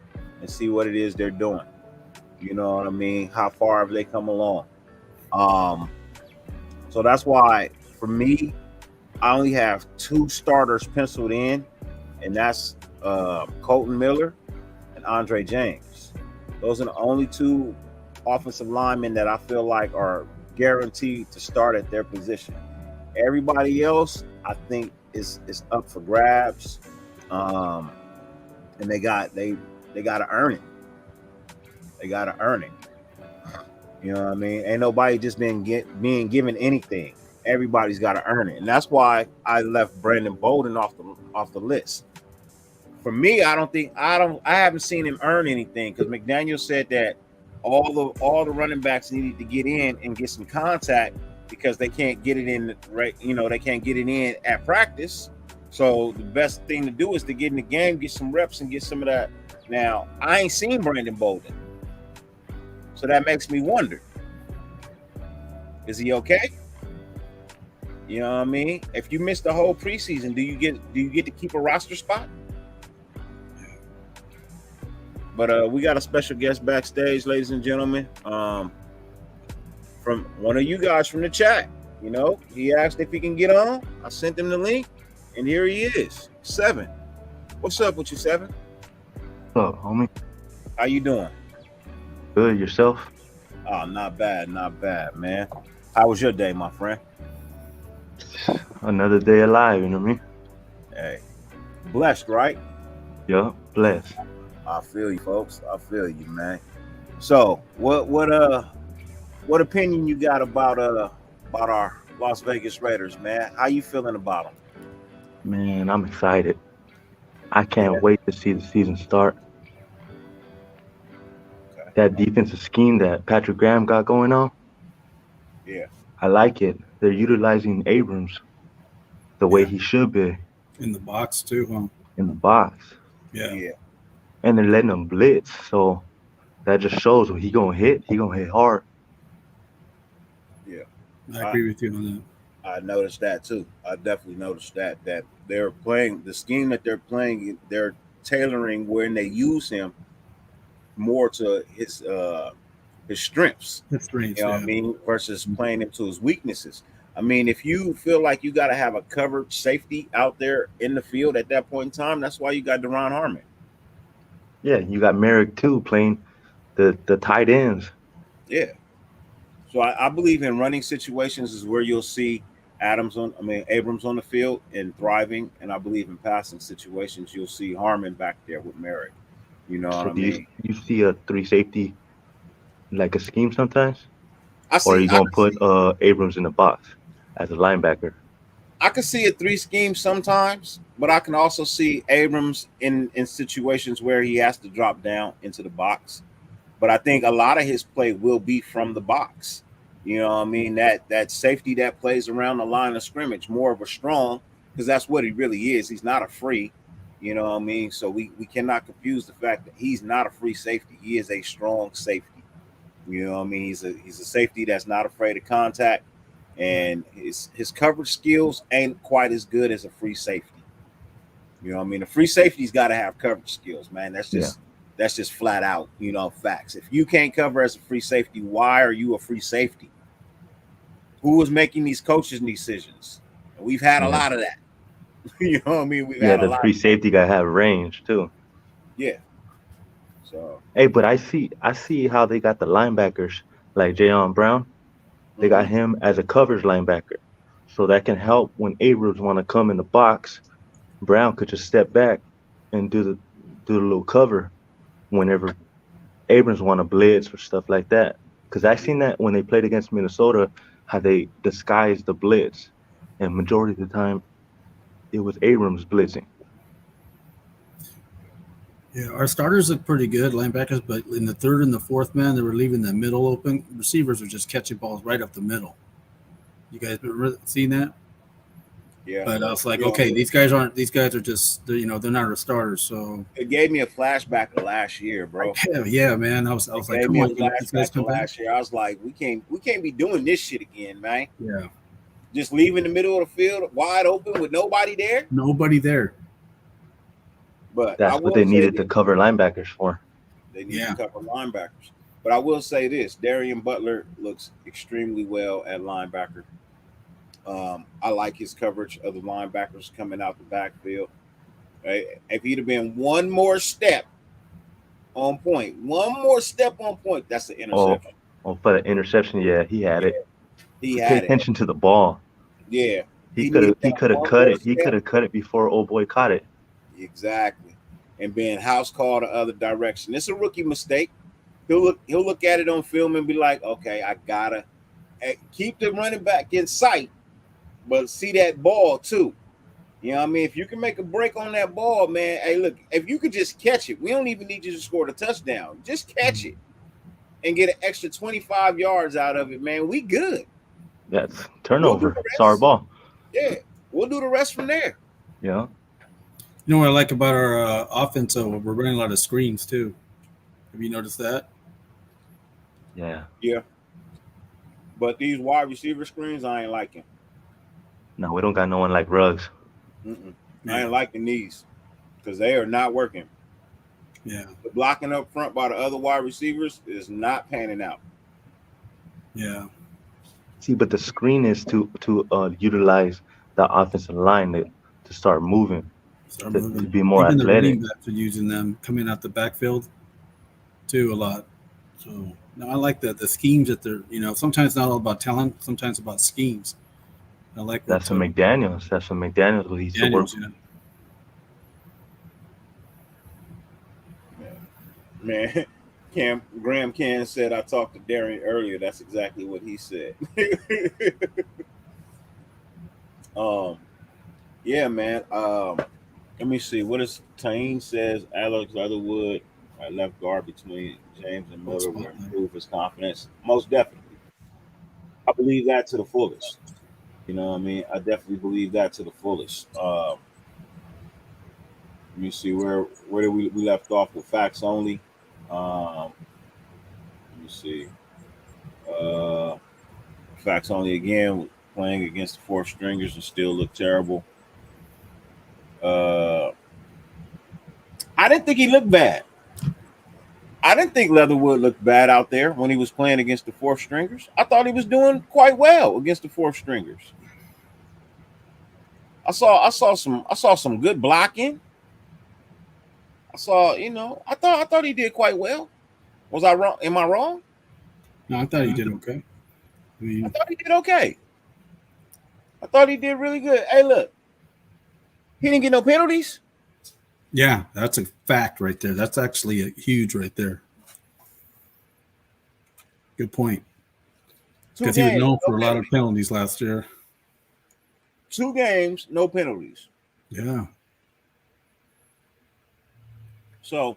and see what it is they're doing. You know what I mean? How far have they come along? So that's why, for me, I only have 2 starters penciled in, and that's Colton Miller and Andre James. Those are the only 2 offensive linemen that I feel like are guaranteed to start at their position. Everybody else, I think, is up for grabs, and they got to earn it. They got to earn it. You know what I mean? Ain't nobody just being given anything. Everybody's got to earn it, and that's why I left Brandon Bolden off the list. For me, I haven't seen him earn anything because McDaniel said that all the running backs needed to get in and get some contact because they can't get it in right. You know, they can't get it in at practice. So the best thing to do is to get in the game, get some reps, and get some of that. Now I ain't seen Brandon Bolden, so that makes me wonder: is he okay? You know what I mean? If you miss the whole preseason, do you get to keep a roster spot? But we got a special guest backstage, ladies and gentlemen, from one of you guys from the chat. You know, he asked if he can get on. I sent him the link, and here he is, 7. What's up with you, 7? What's up, homie? How you doing? Good, yourself? Oh, not bad, man. How was your day, my friend? Another day alive, you know what I mean? Hey, blessed, right? Yeah, blessed. I feel you, folks. I feel you, man. So, what opinion you got about our Las Vegas Raiders, man. How you feeling about them? Man, I'm excited. I can't Yeah. wait to see the season start. Okay. That defensive scheme that Patrick Graham got going on, Yeah. I like it. They're utilizing Abrams the way Yeah. he should be In the box too, huh? in the box. Yeah. Yeah. And they're letting him blitz. So that just shows when he gonna hit hard. Yeah. I agree with you on that. I noticed that too. I definitely noticed that they're playing the scheme that they're playing. They're tailoring when they use him more to his strengths. That's strange. You know what Yeah. I mean? Versus playing him to his weaknesses. I mean, if you feel like you got to have a covered safety out there in the field at that point in time, that's why you got Deron Harmon. Yeah, you got Merrick too playing the tight ends. Yeah. So I believe in running situations is where you'll see Abrams on the field and thriving, and I believe in passing situations you'll see Harmon back there with Merrick. You know what So I do you mean? you see a three safety like a scheme sometimes? I Or are see. you gonna put Abrams in the box as a linebacker? I can see a three scheme sometimes, but I can also see Abrams in situations where he has to drop down into the box. But I think a lot of his play will be from the box. You know what I mean? That safety that plays around the line of scrimmage, more of a strong, because that's what he really is. He's not a free. You know what I mean? So we cannot confuse the fact that he's not a free safety. He is a strong safety. You know what I mean? He's a safety that's not afraid of contact, and his coverage skills ain't quite as good as a free safety. You know what I mean? A free safety's got to have coverage skills, man. Yeah. That's just flat out, facts. If you can't cover as a free safety, why are you a free safety? Who is making these coaches decisions? And we've had a Yeah. lot of that. You know what I mean? We've Yeah, had a the lot. free safety gotta have range too. Yeah. So Hey, but I see how they got the linebackers like Jayon Brown. They got mhm. him as a coverage linebacker. So that can help when Abrams want to come in the box. Brown could just step back and do the little cover whenever Abrams want to blitz or stuff like that. Because I seen that when they played against Minnesota, how they disguised the blitz, and majority of the time it was Abrams blitzing. Yeah, our starters look pretty good, linebackers, but in the third and the fourth man, they were leaving the middle open. Receivers were just catching balls right up the middle. You guys been seeing that? Yeah. But I was like, You know, okay, these guys aren't. These guys are just, they're not our starters. So it gave me a flashback of last year, bro. yeah, man. I It was like, gave come me a on, you let these guys flashback to come back. last year. I was like, we can't be doing this shit again, man. Yeah, Just leaving the middle of the field wide open with nobody there. nobody there. But I That's what will they say needed this, to cover linebackers for. they need to Yeah, cover linebackers. But I will say this: Darian Butler looks extremely well at linebacker. I like his coverage of the linebackers coming out the backfield. Right? If he'd have been one more step on point, that's the Oh, interception. oh, for the interception, yeah, he had Yeah, it. he Pay had it. attention to the ball. Yeah, He he could have needed he that could have one cut more it. He could step. have cut it before old boy caught it. Exactly. And being house call the other direction. It's a rookie mistake. He'll look at it on film and be like, okay, I gotta keep the running back in sight, but see that ball too. You know what I mean? If you can make a break on that ball, man, hey, look, if you could just catch it, we don't even need you to score the touchdown. Just catch it and get an extra 25 yards out of it, man. We good. That's We'll do turnover. the It's our rest. ball. Yeah, we'll do the rest from there. Yeah. you know what I like about our offense? We're running a lot of screens too. Have you noticed that? Yeah. Yeah. But these wide receiver screens, I ain't liking. No, we don't got no one like Ruggs. I Yeah, ain't liking these because they are not working. yeah, The blocking up front by the other wide receivers is not panning out. yeah. See, but the screen is to utilize the offensive line to start moving, Start to moving. be more Even the running athletic. backs are using them coming out the backfield too a lot. So no, I like the schemes that they're. Sometimes not all about talent. Sometimes about schemes. I like what That's what McDaniels. That's what McDaniels what he's to work Daniels. with. Man, Graham Can said I talked to Darian earlier. That's exactly what he said. Yeah, man. Let me see. What is Taine says? Alex Leatherwood at left guard between James and Cold Miller will spot there. improve his confidence. Most definitely, I believe that to the fullest. You know what I mean? I definitely believe that to the fullest. Let me see where did we left off with facts only. Let me see. Uh, facts only again playing against the fourth stringers and still look terrible. Uh, I didn't think he looked bad. I didn't think Leatherwood looked bad out there when he was playing against the fourth stringers. I thought he was doing quite well against the fourth stringers. I saw some good blocking. I thought he did quite well. Was I wrong? Am I wrong? No, I thought he did okay. I I mean, thought he did okay. I thought he did really good. Hey, look, he didn't get no penalties. yeah, that's a fact right there. That's actually a huge right there. Good point. Two Because he was games, known no for a lot of penalties. penalties last year. 2 games, no penalties. Yeah. So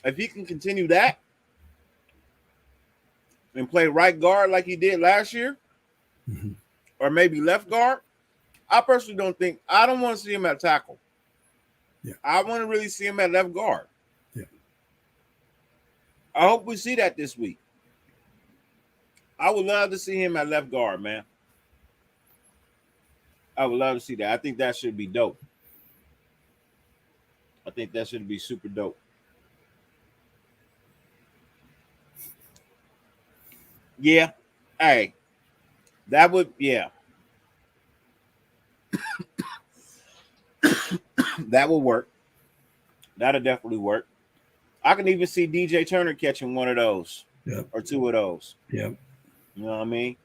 if he can continue that and play right guard like he did last year, Mhm. or maybe left guard, I personally I don't want to see him at tackle. Yeah. I want to really see him at left guard. Yeah. I hope we see that this week. I would love to see him at left guard, man. I would love to see that. I think that should be dope. I think that should be super dope. Yeah. Hey, yeah, that would work. That'll definitely work. I can even see DJ Turner catching one of those Yep. or two of those. Yep. You know what I mean?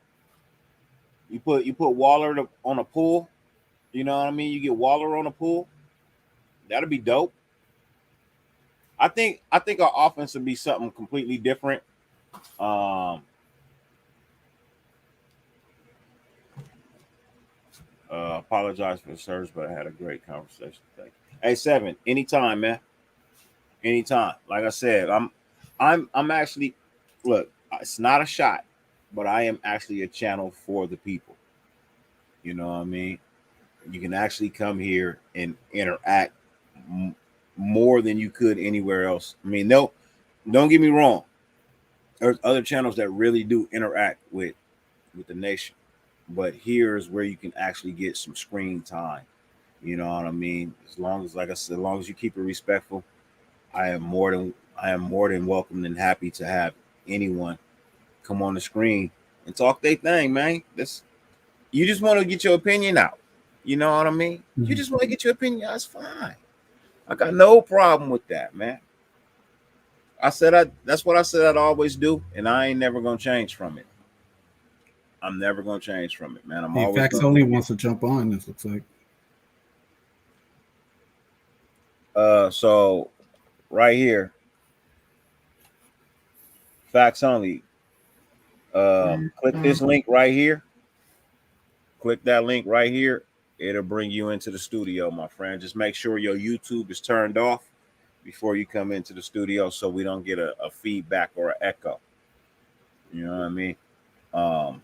You put Waller on a pull. You know what I mean? You get Waller on a pull. That'll be dope. I think our offense would be something completely different. Um, apologize for the service, but I had a great conversation today. Hey, Seven, anytime, man. Anytime. Like I said, I'm actually look. It's not a shot, but I am actually a channel for the people. You know what I mean? You can actually come here and interact more than you could anywhere else. I mean, no, don't get me wrong. There's other channels that really do interact with the nation, but here's where you can actually get some screen time. You know what I mean? As long as, like I said, as long as you keep it respectful, I am more than welcome and happy to have anyone come on the screen and talk their thing, man. You just want to get your opinion out. You know what I mean? You Mhm. just want to get your opinion out. It's fine. I got no problem with that, man. That's what I said I'd always do, and I ain't never gonna change from it. I'm never gonna change from it, man. I'm Hey, always Facts gonna only keep it. wants to jump on. This looks like. So right here, facts only. Click this link right here. Click that link right here. It'll bring you into the studio, my friend. Just make sure your YouTube is turned off before you come into the studio so we don't get a feedback or an echo. You know what I mean? Um,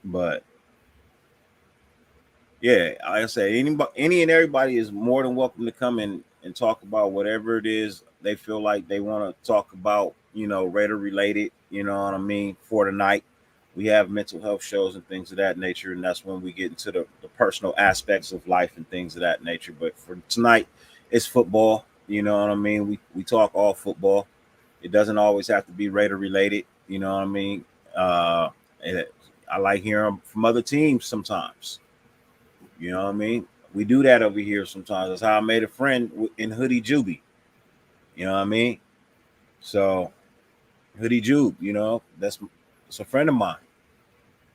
but yeah, like I say, any and everybody is more than welcome to come in and talk about whatever it is they feel like they want to talk about, Raider related, you know what I mean, for the night. We have mental health shows and things of that nature, and that's when we get into the personal aspects of life and things of that nature. But for tonight, it's football, you know what I mean? We talk all football. It doesn't always have to be Raider related, you know what I mean? Uh, I like hearing from other teams sometimes. You know what I mean? We do that over here sometimes. That's how I made a friend in Hoodie Juby. You know what I mean? So Hoodie Jube, that's a friend of mine.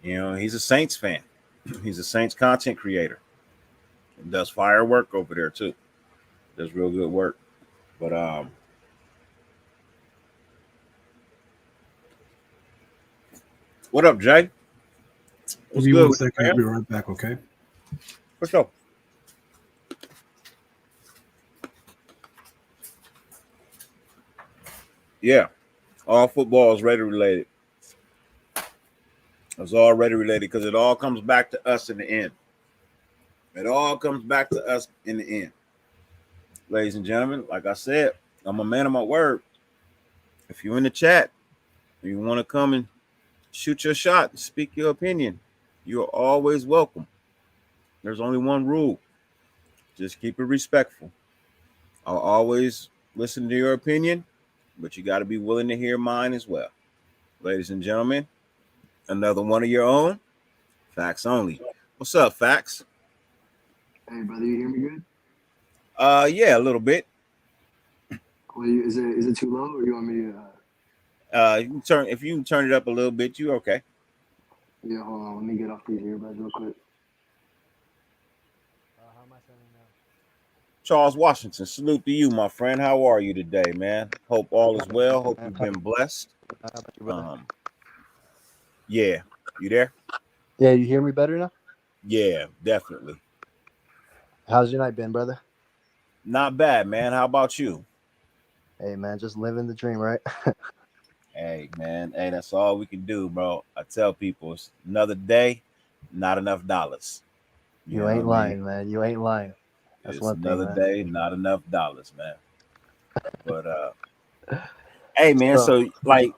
He's a Saints fan. He's a Saints content creator. He does firework over there too. Does real good work. But what up, Jay? Give What's me good one with you, second. I'll man? be right back. Okay. For sure. Yeah, all football is Raider related. It's all Raider related because it all comes back to us in the end. It all comes back to us in the end. Ladies and gentlemen, like I said, I'm a man of my word. If you're in the chat, you want to come and shoot your shot and speak your opinion, you're always welcome. There's only one rule. Just keep it respectful. I'll always listen to your opinion, but you got to be willing to hear mine as well. Ladies and gentlemen, another one of your own, Facts Only. What's up, Facts? Hey, brother, you hear me good? Yeah, a little bit. Well, is it too low, or you want me to? You can turn if you can turn it up a little bit, you okay? Yeah, hold on. Let me get off these earbuds real quick. How am I sounding now? Charles Washington, salute to you, my friend. How are you today, man? Hope all is well. Hope you've been blessed. How about you, brother? Yeah, you there? Yeah, you hear me better now? Yeah, definitely. How's your night been, brother? Not bad, man. How about you? Hey, man, just living the dream, right? Hey, man. Hey, that's all we can do, bro. I tell people it's another day, not enough dollars. You ain't lying, man. You ain't lying. That's It's one thing, another man. day, not enough dollars, man. But hey, man. So, So like,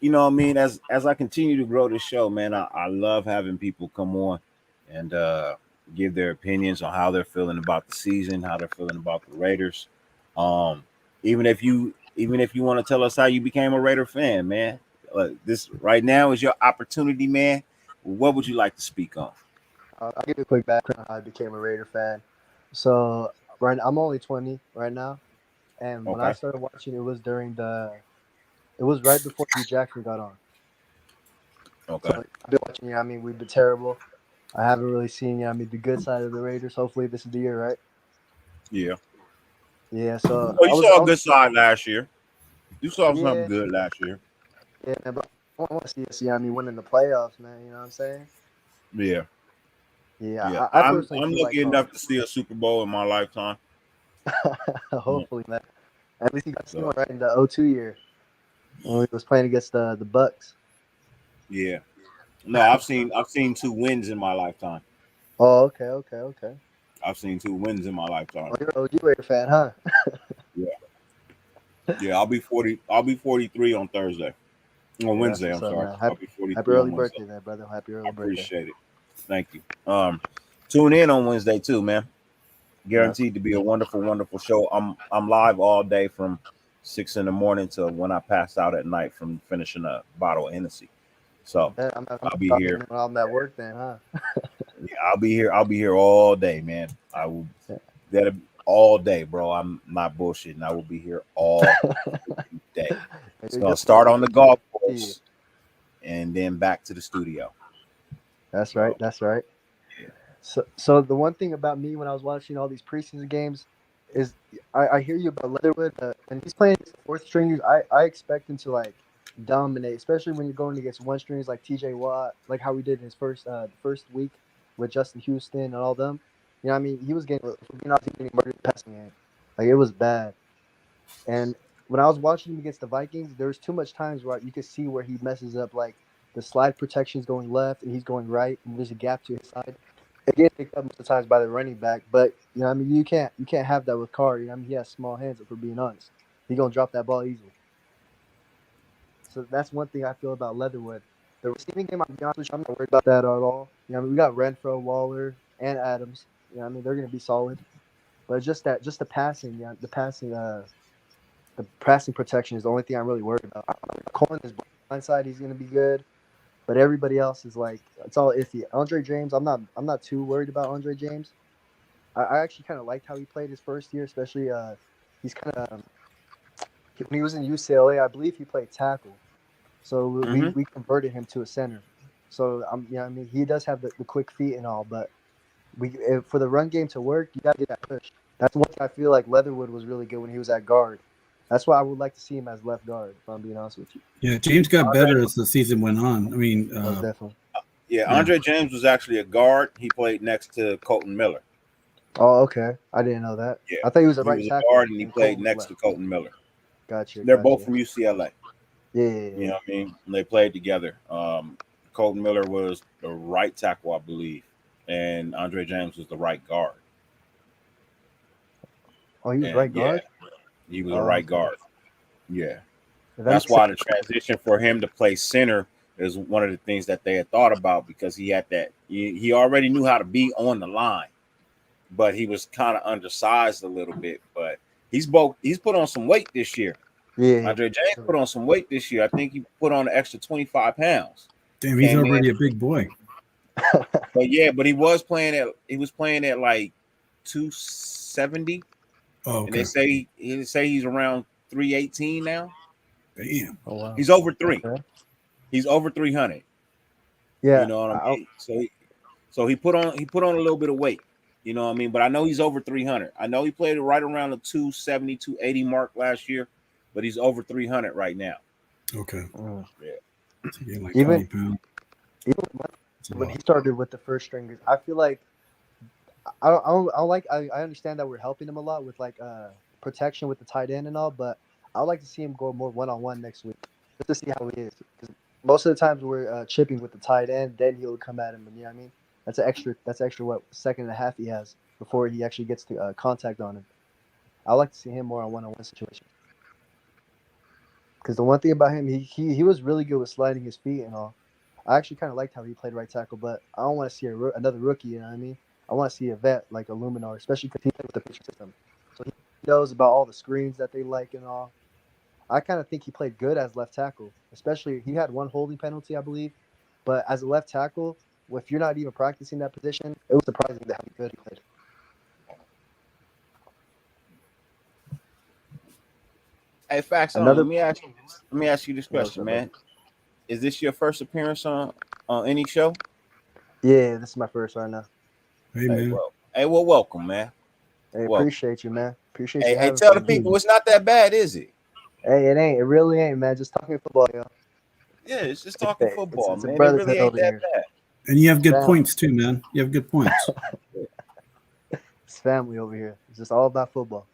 you know what I mean? As I continue to grow this show, man, I love having people come on and give their opinions on how they're feeling about the season, how they're feeling about the Raiders. Um, even if you want to tell us how you became a Raider fan, man, this right now is your opportunity, man. What would you like to speak on? I'll give you a quick background on how I became a Raider fan. So, I'm only 20 right now, and when I Okay. started watching, it was right before Hugh Jackson got on. So Okay. I've been watching. I mean, we've been terrible. I haven't really seen. The good side of the Raiders. Hopefully, this is the year, right? Yeah. Yeah. So Well, you saw a good side last year. You saw something yeah, good last year. yeah, man, but I want to see us. Winning the playoffs, man. You know what I'm saying? Yeah. Yeah, Yeah. I I'm personally feel like, lucky enough to see a Super Bowl in my lifetime. hopefully, man. At least you got to see So, one right in the 02 year when we was playing against the Bucks. yeah. No, I've seen two wins in my lifetime. Oh, okay. I've seen two wins in my lifetime. Oh, you're an OG Raider fan, huh? Yeah. Yeah, I'll be 40. I'll be 43 on Thursday. On Yeah, that's Wednesday, what's I'm up, sorry. man. I'll be Happy 43 early on Wednesday. birthday, man, brother. Happy I early birthday. appreciate it. Thank you. Tune in on Wednesday too, man. Yes. Guaranteed to be a wonderful, wonderful show. I'm live all day from 6 in the morning to when I pass out at night from finishing a bottle of Hennessy. So I'm I'll be talking here. when I'm at work then, huh? Yeah, I'll be here. I'll be here all day, man. I will. Yeah. That all day, bro. I'm not bullshitting. I will be here all day. It's gonna start on the golf course and then back to the studio. That's right. So, That's right. yeah. So the one thing about me when I was watching all these preseason games is I hear you about Leatherwood, and he's playing fourth stringers. I expect him to like dominate, especially when you're going against one stringers like T.J. Watt, like how we did in his first week with Justin Houston and all them. You know, what I mean, he was getting, for being honest, he was getting murdered in the passing game. Like it was bad. And when I was watching him against the Vikings, there was too much times where you could see where he messes up, like the slide protection is going left and he's going right, and there's a gap to his side. It gets picked up most of the times by the running back, but you can't have that with Carr. He has small hands. If we're being honest, he's gonna drop that ball easily. So that's one thing I feel about Leatherwood. The receiving game, I'll be honest with you, I'm not worried about that at all. We got Renfro, Waller, and Adams. They're gonna be solid. But just the passing, the passing protection is the only thing I'm really worried about. Cohen is blindside, he's gonna be good. But everybody else is like it's all iffy. Andre James, I'm not too worried about Andre James. I actually kind of liked how he played his first year, especially he's kind of when he was in UCLA, I believe he played tackle. So we converted him to a center. So he does have the quick feet and all, but for the run game to work, you got to get that push. That's one thing I feel like Leatherwood was really good when he was at guard. That's why I would like to see him as left guard, if I'm being honest with you. Yeah, James got better as the season went on. I mean, Most definitely. Yeah, Andre James was actually a guard. He played next to Colton Miller. Oh, okay. I didn't know that. Yeah, I thought he was a he right was a tackle. guard and he And played Colton was next to left. Colton Miller. Gotcha. They're both Gotcha. from UCLA. Yeah. You know what I mean? And they played together. Colton Miller was the right tackle, I believe, and Andre James was the right guard. Oh, he was And right yeah, guard. he was a Oh, right okay. guard. Yeah, That that's makes why sense. the transition for him to play center is one of the things that they had thought about because he had that. He already knew how to be on the line, but he was kind of undersized a little bit. But he's put on some weight this year. Yeah. Andre James put on some weight this year. I think he put on an extra 25 pounds. Damn, he's Came already in, a big boy. but he was playing at like 270. Oh, And okay. they say he's around 318 now. Damn. Oh wow. He's over 3. Okay. He's over 300. Yeah. You know what I mean? So he put on a little bit of weight. You know what I mean? But I know he's over 300. I know he played right around the 270, 280 mark last year, but he's over 300 right now. Okay. Yeah. So he gained like Even 20 pounds. even when he started with the first stringers, I feel like I understand that we're helping him a lot with like protection with the tight end and all, but I would like to see him go more one-on-one next week just to see how he is. Because most of the times we're chipping with the tight end, then he'll come at him, and you know what I mean. That's extra what second and a half he has before he actually gets to contact on him. I like to see him more on one-on-one situations. Because the one thing about him, he was really good with sliding his feet and all. I actually kind of liked how he played right tackle, but I don't want to see another rookie. You know what I mean? I want to see a vet like a Luminar, especially because he played with the pitcher system, so he knows about all the screens that they like and all. I kind of think he played good as left tackle, especially he had one holding penalty, I believe, but as a left tackle, if you're not even practicing that position, it was surprising how good he played. Hey, Facts on. Another, Let me ask you this yeah, what's question, up, bro? man. Is this your first appearance on any show? Yeah, this is my first right now. Hey, man. Welcome, man. Hey, Welcome. appreciate you, man. Appreciate you Hey, having tell the me. people it's not that bad, is it? Hey, it ain't. It really ain't, man. Just talking football, yo. Yeah, it's just talking football, It's a man. It really brotherhood ain't over that here. bad. And you have good Family. points too, man. You have good points. It's family over here. It's just all about football.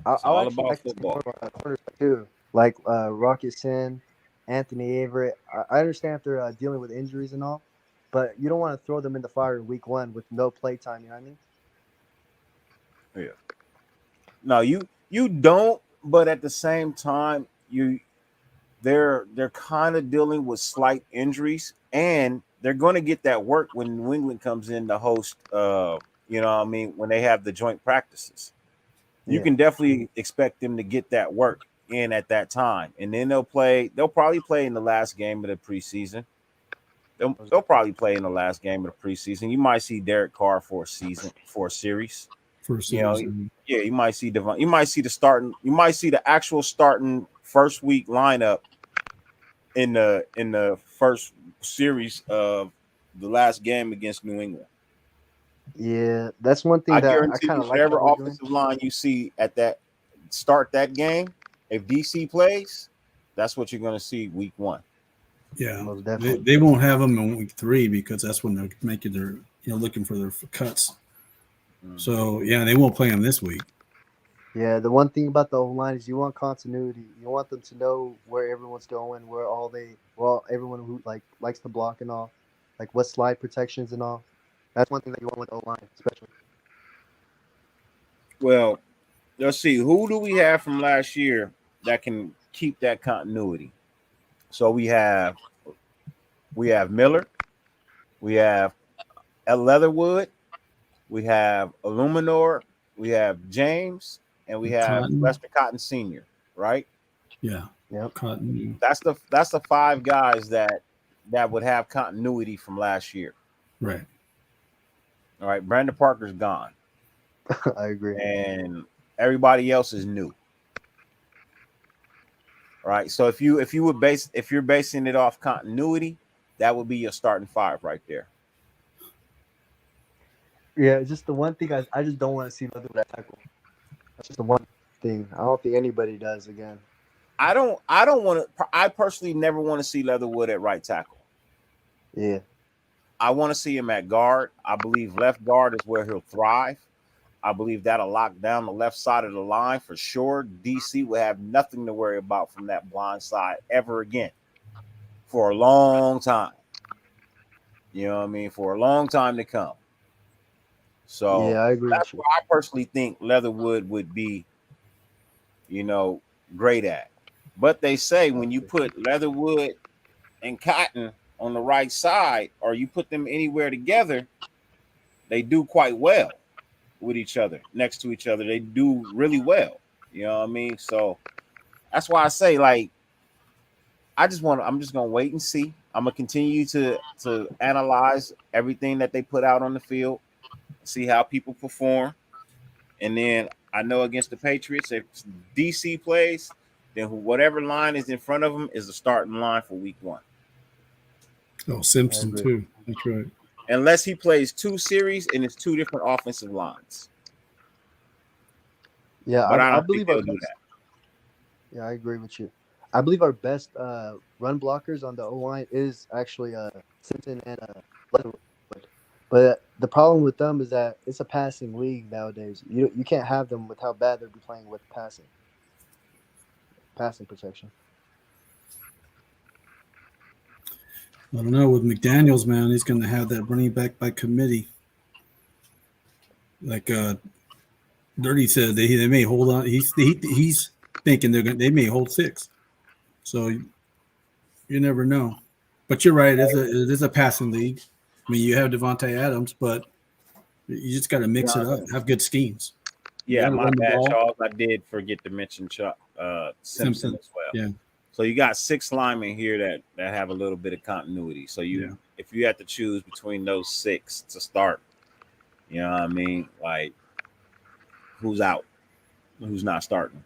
It's I'll all actually about like to see football. more corners too, like Rocket Sin, Anthony Averett. I understand if they're dealing with injuries and all, but you don't want to throw them in the fire in week 1 with no play time. You know what I mean? Yeah. No, you don't, but at the same time, they're kind of dealing with slight injuries, and they're going to get that work when New England comes in to host. You know what I mean, when they have the joint practices, you Yeah. can definitely expect them to get that work in at that time, and then they'll play. They'll probably play in the last game of the preseason. They'll probably play in the last game of the preseason. You might see Derek Carr for a series. For a You know, series. yeah, you might see Devon. You might see the actual starting first week lineup in the first series of the last game against New England. Yeah, that's one thing I that I guarantee kind you, of like whatever how we're doing. offensive line you see at that start that game, if DC plays, that's what you're going to see week 1. Yeah, Most definitely. they won't have them in week 3 because that's when they're making their looking for their cuts. So yeah, they won't play them this week. Yeah, the one thing about the O line is you want continuity. You want them to know where everyone's going, everyone who likes to block and all, like what slide protections and all. That's one thing that you want with the O line, especially. Well, let's see. Who do we have from last year that can keep that continuity? So we have Miller, we have Leatherwood, we have Illuminor, we have James, and we have Cotton. Lester Cotton Sr., right? Yeah. Yep. Cotton. That's the 5 guys that would have continuity from last year. Right. All right, Brandon Parker's gone, I agree. and everybody else is new. All right, so if you're basing it off continuity, that would be your starting 5 right there. Yeah, just the one thing I just don't want to see Leatherwood at tackle. That's just the one thing. I don't think anybody does again. I don't want to. I personally never want to see Leatherwood at right tackle. Yeah. I want to see him at guard. I believe left guard is where he'll thrive. I believe that'll lock down the left side of the line for sure. DC will have nothing to worry about from that blind side ever again for a long time. You know what I mean? For a long time to come. So Yeah, I agree that's with you. where I personally think Leatherwood would be, great at. But they say when you put Leatherwood and Cotton on the right side, or you put them anywhere together, they do quite well with each other, next to each other. They do really well. You know what I mean? So that's why I say, like, I'm just gonna wait and see. I'm gonna continue to analyze everything that they put out on the field, see how people perform. And then I know against the Patriots, if DC plays, then whatever line is in front of them is the starting line for week 1. Oh, I Simpson agree. too. That's right. Unless he plays 2 series and it's 2 different offensive lines. Yeah, But I I don't think believe our they'll do best. that. Yeah, I agree with you. I believe our best run blockers on the O line is actually Simpson and Leatherwood. But the problem with them is that it's a passing league nowadays. You can't have them with how bad they'll be playing with passing protection. I don't know with McDaniels, man. He's going to have that running back by committee. Like Dirty said, they may hold on. He's thinking they may hold 6. So you never know. But you're right. It is a passing league. I mean, you have Devontae Adams, but you just got to mix it up. Have good schemes. You got Yeah, to my run the bad, ball. Charles. I did forget to mention Simpson Simpson. as well. Yeah. So you got 6 linemen here that have a little bit of continuity. So Yeah. if you have to choose between those 6 to start, you know what I mean? Like, who's out? Who's not starting?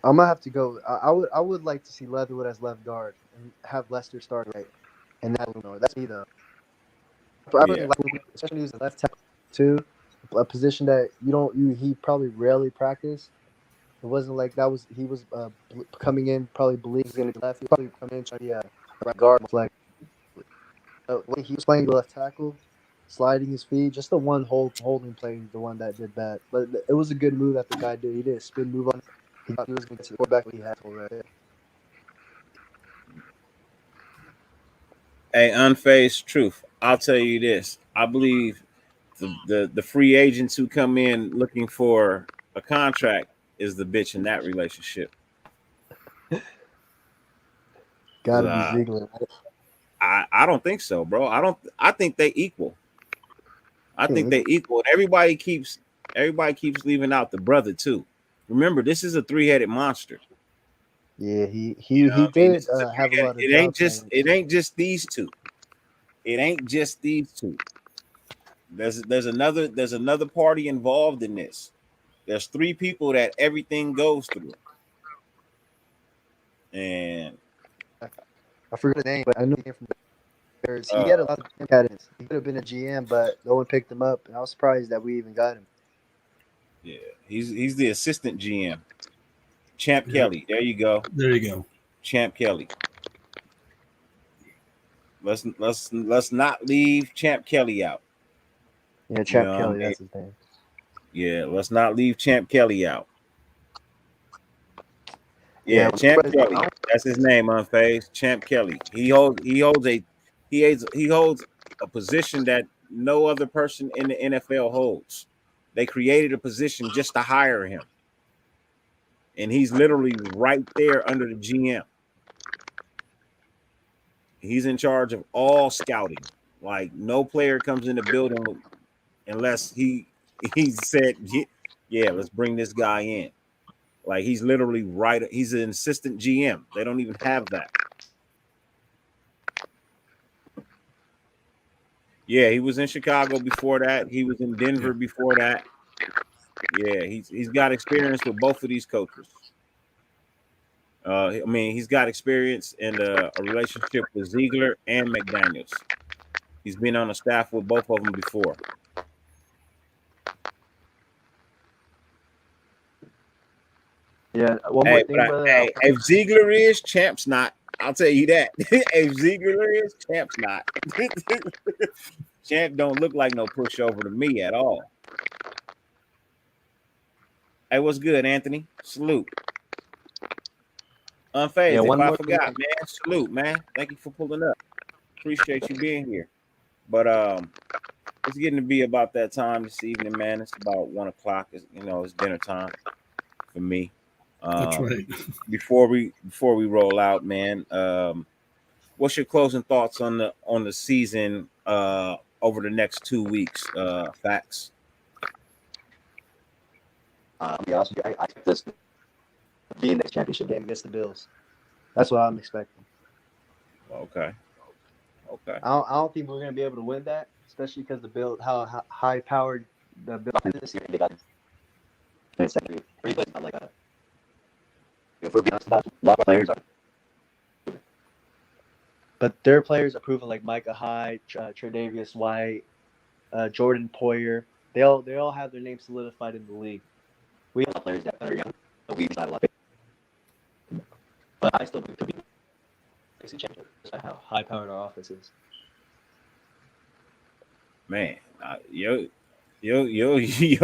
I'm gonna have to go. I would like to see Leatherwood as left guard and have Lester start right. And that's me though. I Yeah. personally like him, especially as a left tackle too, a position that he probably rarely practiced. It wasn't like that was he was coming in probably believing he was gonna be left. He probably come in trying to be a right guard. Like when he was playing the left tackle, sliding his feet, just the one holding play, the one that did bad. But it was a good move that the guy did. He did a spin move on it. He thought he was gonna get to the quarterback, but he had to right there. Hey, unfazed truth. I'll tell you this. I believe the free agents who come in looking for a contract is the bitch in that relationship. Gotta be Uh, Ziegler. Right? I don't think so, bro. I think they equal. I think they equal. Everybody keeps leaving out the brother too. Remember, this is a 3-headed monster. Yeah, You know he what I mean? did This is a have a three-headed. lot of job players. It ain't just these two. It ain't just these two. There's another party involved in this. There's 3 people that everything goes through. And I forget the name, but I know he came from the Bears. He uh had a lot of cadence. He could have been a GM, but no one picked him up, and I was surprised that we even got him. yeah, he's the assistant GM. Champ Yep. Kelly. There you go. There you go. Champ Kelly. Let's not leave Champ Kelly out. Yeah, You Champ know what I Kelly, mean? that's his name. Yeah, let's not leave Champ Kelly out. Yeah, Yeah, Champ Kelly. That's his name, unfazed. Champ Kelly. He holds a position that no other person in the NFL holds. They created a position just to hire him. And he's literally right there under the GM. He's in charge of all scouting. Like, no player comes in the building unless he said, yeah, let's bring this guy in. Like, he's literally right. He's an assistant GM. They don't even have that. Yeah, he was in Chicago before that. He was in Denver before that. Yeah, he's got experience with both of these coaches. I mean, he's got experience in a relationship with Ziegler and McDaniels. He's been on the staff with both of them before. Yeah, one more Hey, thing, brother. if Ziegler is, Champ's not. I'll tell you that. If Ziegler is, Champ's not. Champ don't look like no pushover to me at all. Hey, what's good, Anthony? Salute. Unfazed. Yeah, If one I more thing. forgot, man, salute, man. Thank you for pulling up. Appreciate you being here. But it's getting to be about that time this evening, man. It's about 1 o'clock. It's, it's dinner time for me. That's right. Before we roll out, man, what's your closing thoughts on the season over the next 2 weeks? Facts. I'll be honest with you, I expect this to be in the championship game against the Bills. That's what I'm expecting. Okay. I don't think we're gonna be able to win that, especially because the Bills, how high powered the Bills is this year. They got not like a. If we're being honest about it, a lot of players are. But their players are proven, like Micah Hyde, Tre'Davious White, Jordan Poyer. They all have their names solidified in the league. We have players that are young, but we decide a lot. But I still believe to be championship, despite how high powered our offense is. Man, your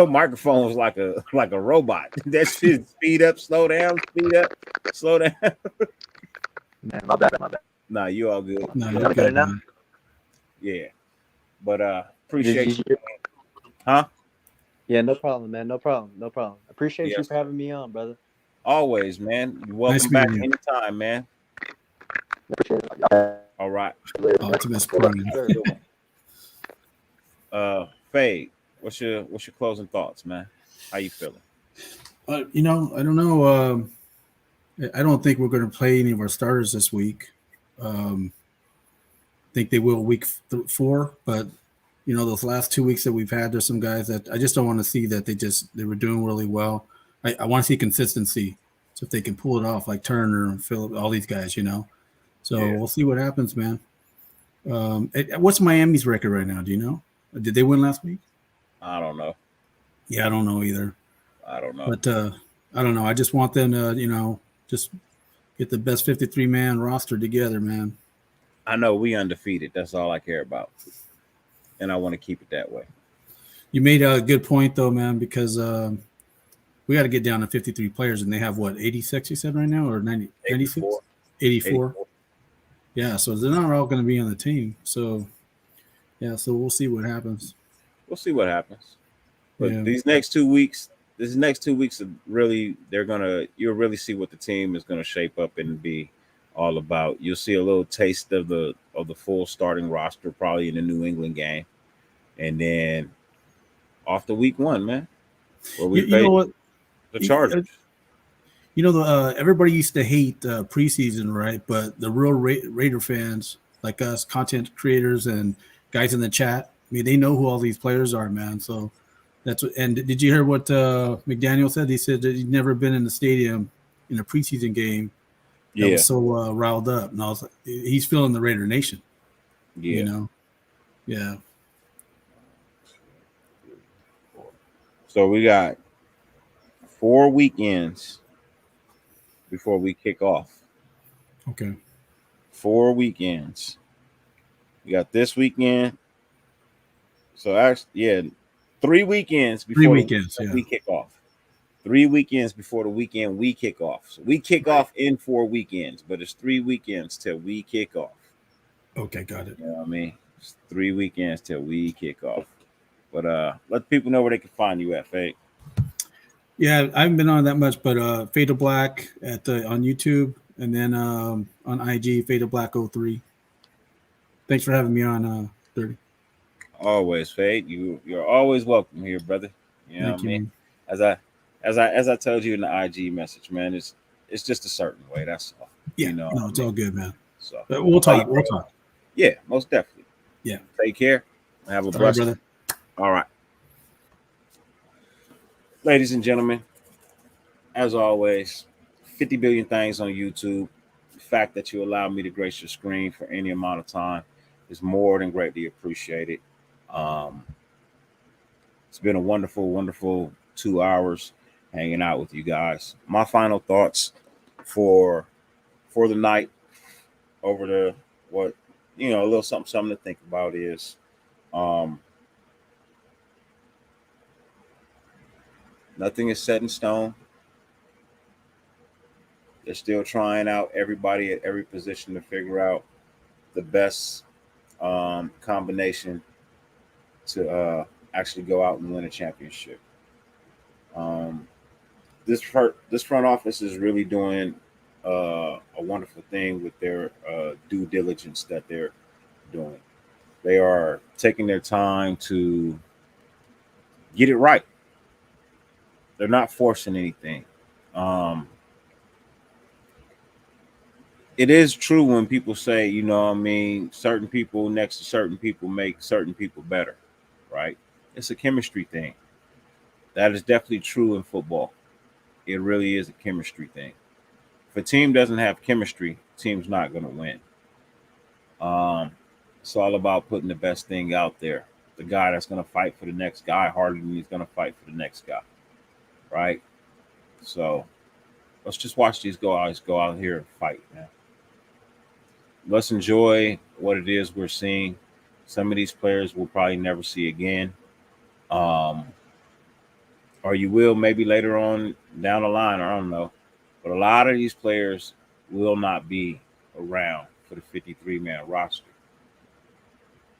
microphone was like a robot. That shit speed up, slow down, speed up, slow down. Man, my bad. Nah, you all good. No, You you're all good, now? man. Yeah. But appreciate you. you. Huh? Yeah, no problem, man. No problem. Appreciate you Yes. for having me on, brother. Always, man. You're welcome Nice back meeting you. anytime, man. Appreciate it. All right. Optimus Prime. Fade, what's your closing thoughts, man? How you feeling? I don't know. I don't think we're going to play any of our starters this week. Think they will week 4, but those last 2 weeks that we've had, there's some guys that I just don't want to see that they were doing really well. I want to see consistency. So if they can pull it off, like Turner and Phillip, all these guys, So Yeah. we'll see what happens, man. What's Miami's record right now? Do you know? Did they win last week? I don't know. Yeah, I don't know either. I don't know. But I don't know. I just want them to, just get the best 53-man roster together, man. I know we undefeated. That's all I care about. And I want to keep it that way. You made a good point, though, man, because we got to get down to 53 players, and they have, 86, you said right now, or 90, 96? 84. Yeah, so they're not all going to be on the team. So, yeah, so we'll see what happens. We'll see what happens. But Yeah. these next 2 weeks are really, you'll really see what the team is going to shape up and be all about. You'll see a little taste of the full starting roster probably in the New England game. And then off to week 1, man, where we You know what? the Chargers. Everybody used to hate preseason, right? But the real Raider fans, like us, content creators and guys in the chat, I mean, they know who all these players are, man. So that's what. And did you hear what McDaniel said? He said that he'd never been in the stadium in a preseason game that was so riled up. And I was like, he's feeling the Raider Nation. Yeah. Yeah. So we got 4 weekends before we kick off. Okay. 4 weekends. We got this weekend. So actually, 3 weekends before we kick off. 3 weekends before the weekend we kick off. So we kick off in 4 weekends, but it's 3 weekends till we kick off. Okay, got it. You know what I mean? It's 3 weekends till we kick off. But let people know where they can find you at, Fade. Yeah, I haven't been on that much, but Fade to Black on YouTube, and then on IG, Fade to Black 03. Thanks for having me on 30. Always, Fade. You're always welcome here, brother. You know what I mean? Man. As I told you in the IG message, man, it's just a certain way. That's all. Yeah, it's all good, man. So we'll talk. Yeah, most definitely. Yeah. Take care. Have a blessed brother. All right. Ladies and gentlemen, as always, 50 billion things on YouTube. The fact that you allow me to grace your screen for any amount of time is more than greatly appreciated. It's been a wonderful, wonderful 2 hours hanging out with you guys. My final thoughts for the night over to what a little something to think about is nothing is set in stone. They're still trying out everybody at every position to figure out the best combination to actually go out and win a championship. Um, this front office is really doing a wonderful thing with their due diligence that they're doing. They are taking their time to get it right. They're not forcing anything. Um, it is true when people say, certain people next to certain people make certain people better, right? It's a chemistry thing. That is definitely true in football. It really is a chemistry thing. If a team doesn't have chemistry, team's not going to win. Um, it's all about putting the best thing out there. The guy that's going to fight for the next guy harder than he's going to fight for the next guy, right? So let's just watch these guys go out here and fight, man. Let's enjoy what it is we're seeing. Some of these players we'll probably never see again. Um, or you will maybe later on down the line, I don't know. But a lot of these players will not be around for the 53-man roster.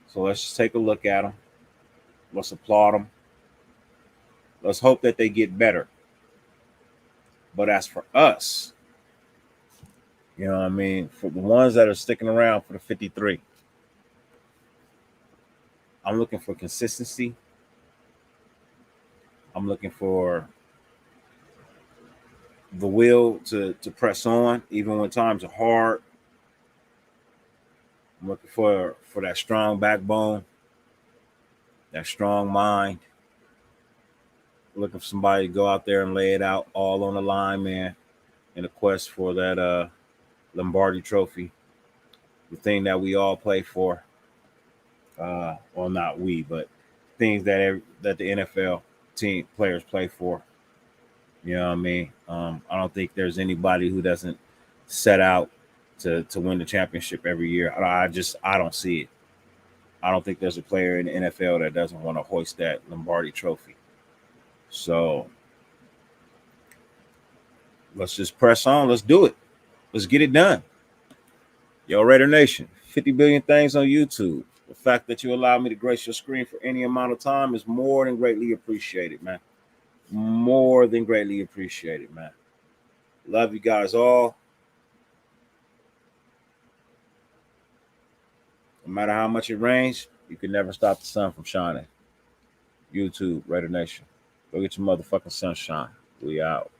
So let's just take a look at them. Let's applaud them. Let's hope that they get better. But as for us, for the ones that are sticking around for the 53, I'm looking for consistency. I'm looking for the will to press on, even when times are hard. I'm looking for that strong backbone, that strong mind. Looking for somebody to go out there and lay it out all on the line, man, in a quest for that Lombardi trophy, the thing that we all play for. Well, not we, but things that the NFL team players play for. You know what I mean? I don't think there's anybody who doesn't set out to win the championship every year. I don't see it. I don't think there's a player in the NFL that doesn't want to hoist that Lombardi trophy. So let's just press on. Let's do it. Let's get it done. Yo, Raider Nation, 50 billion things on YouTube. The fact that you allow me to grace your screen for any amount of time is more than greatly appreciated, man. More than greatly appreciated, man. Love you guys all. No matter how much it rains, you can never stop the sun from shining. YouTube, Raider Nation. Go get your motherfucking sunshine. We out.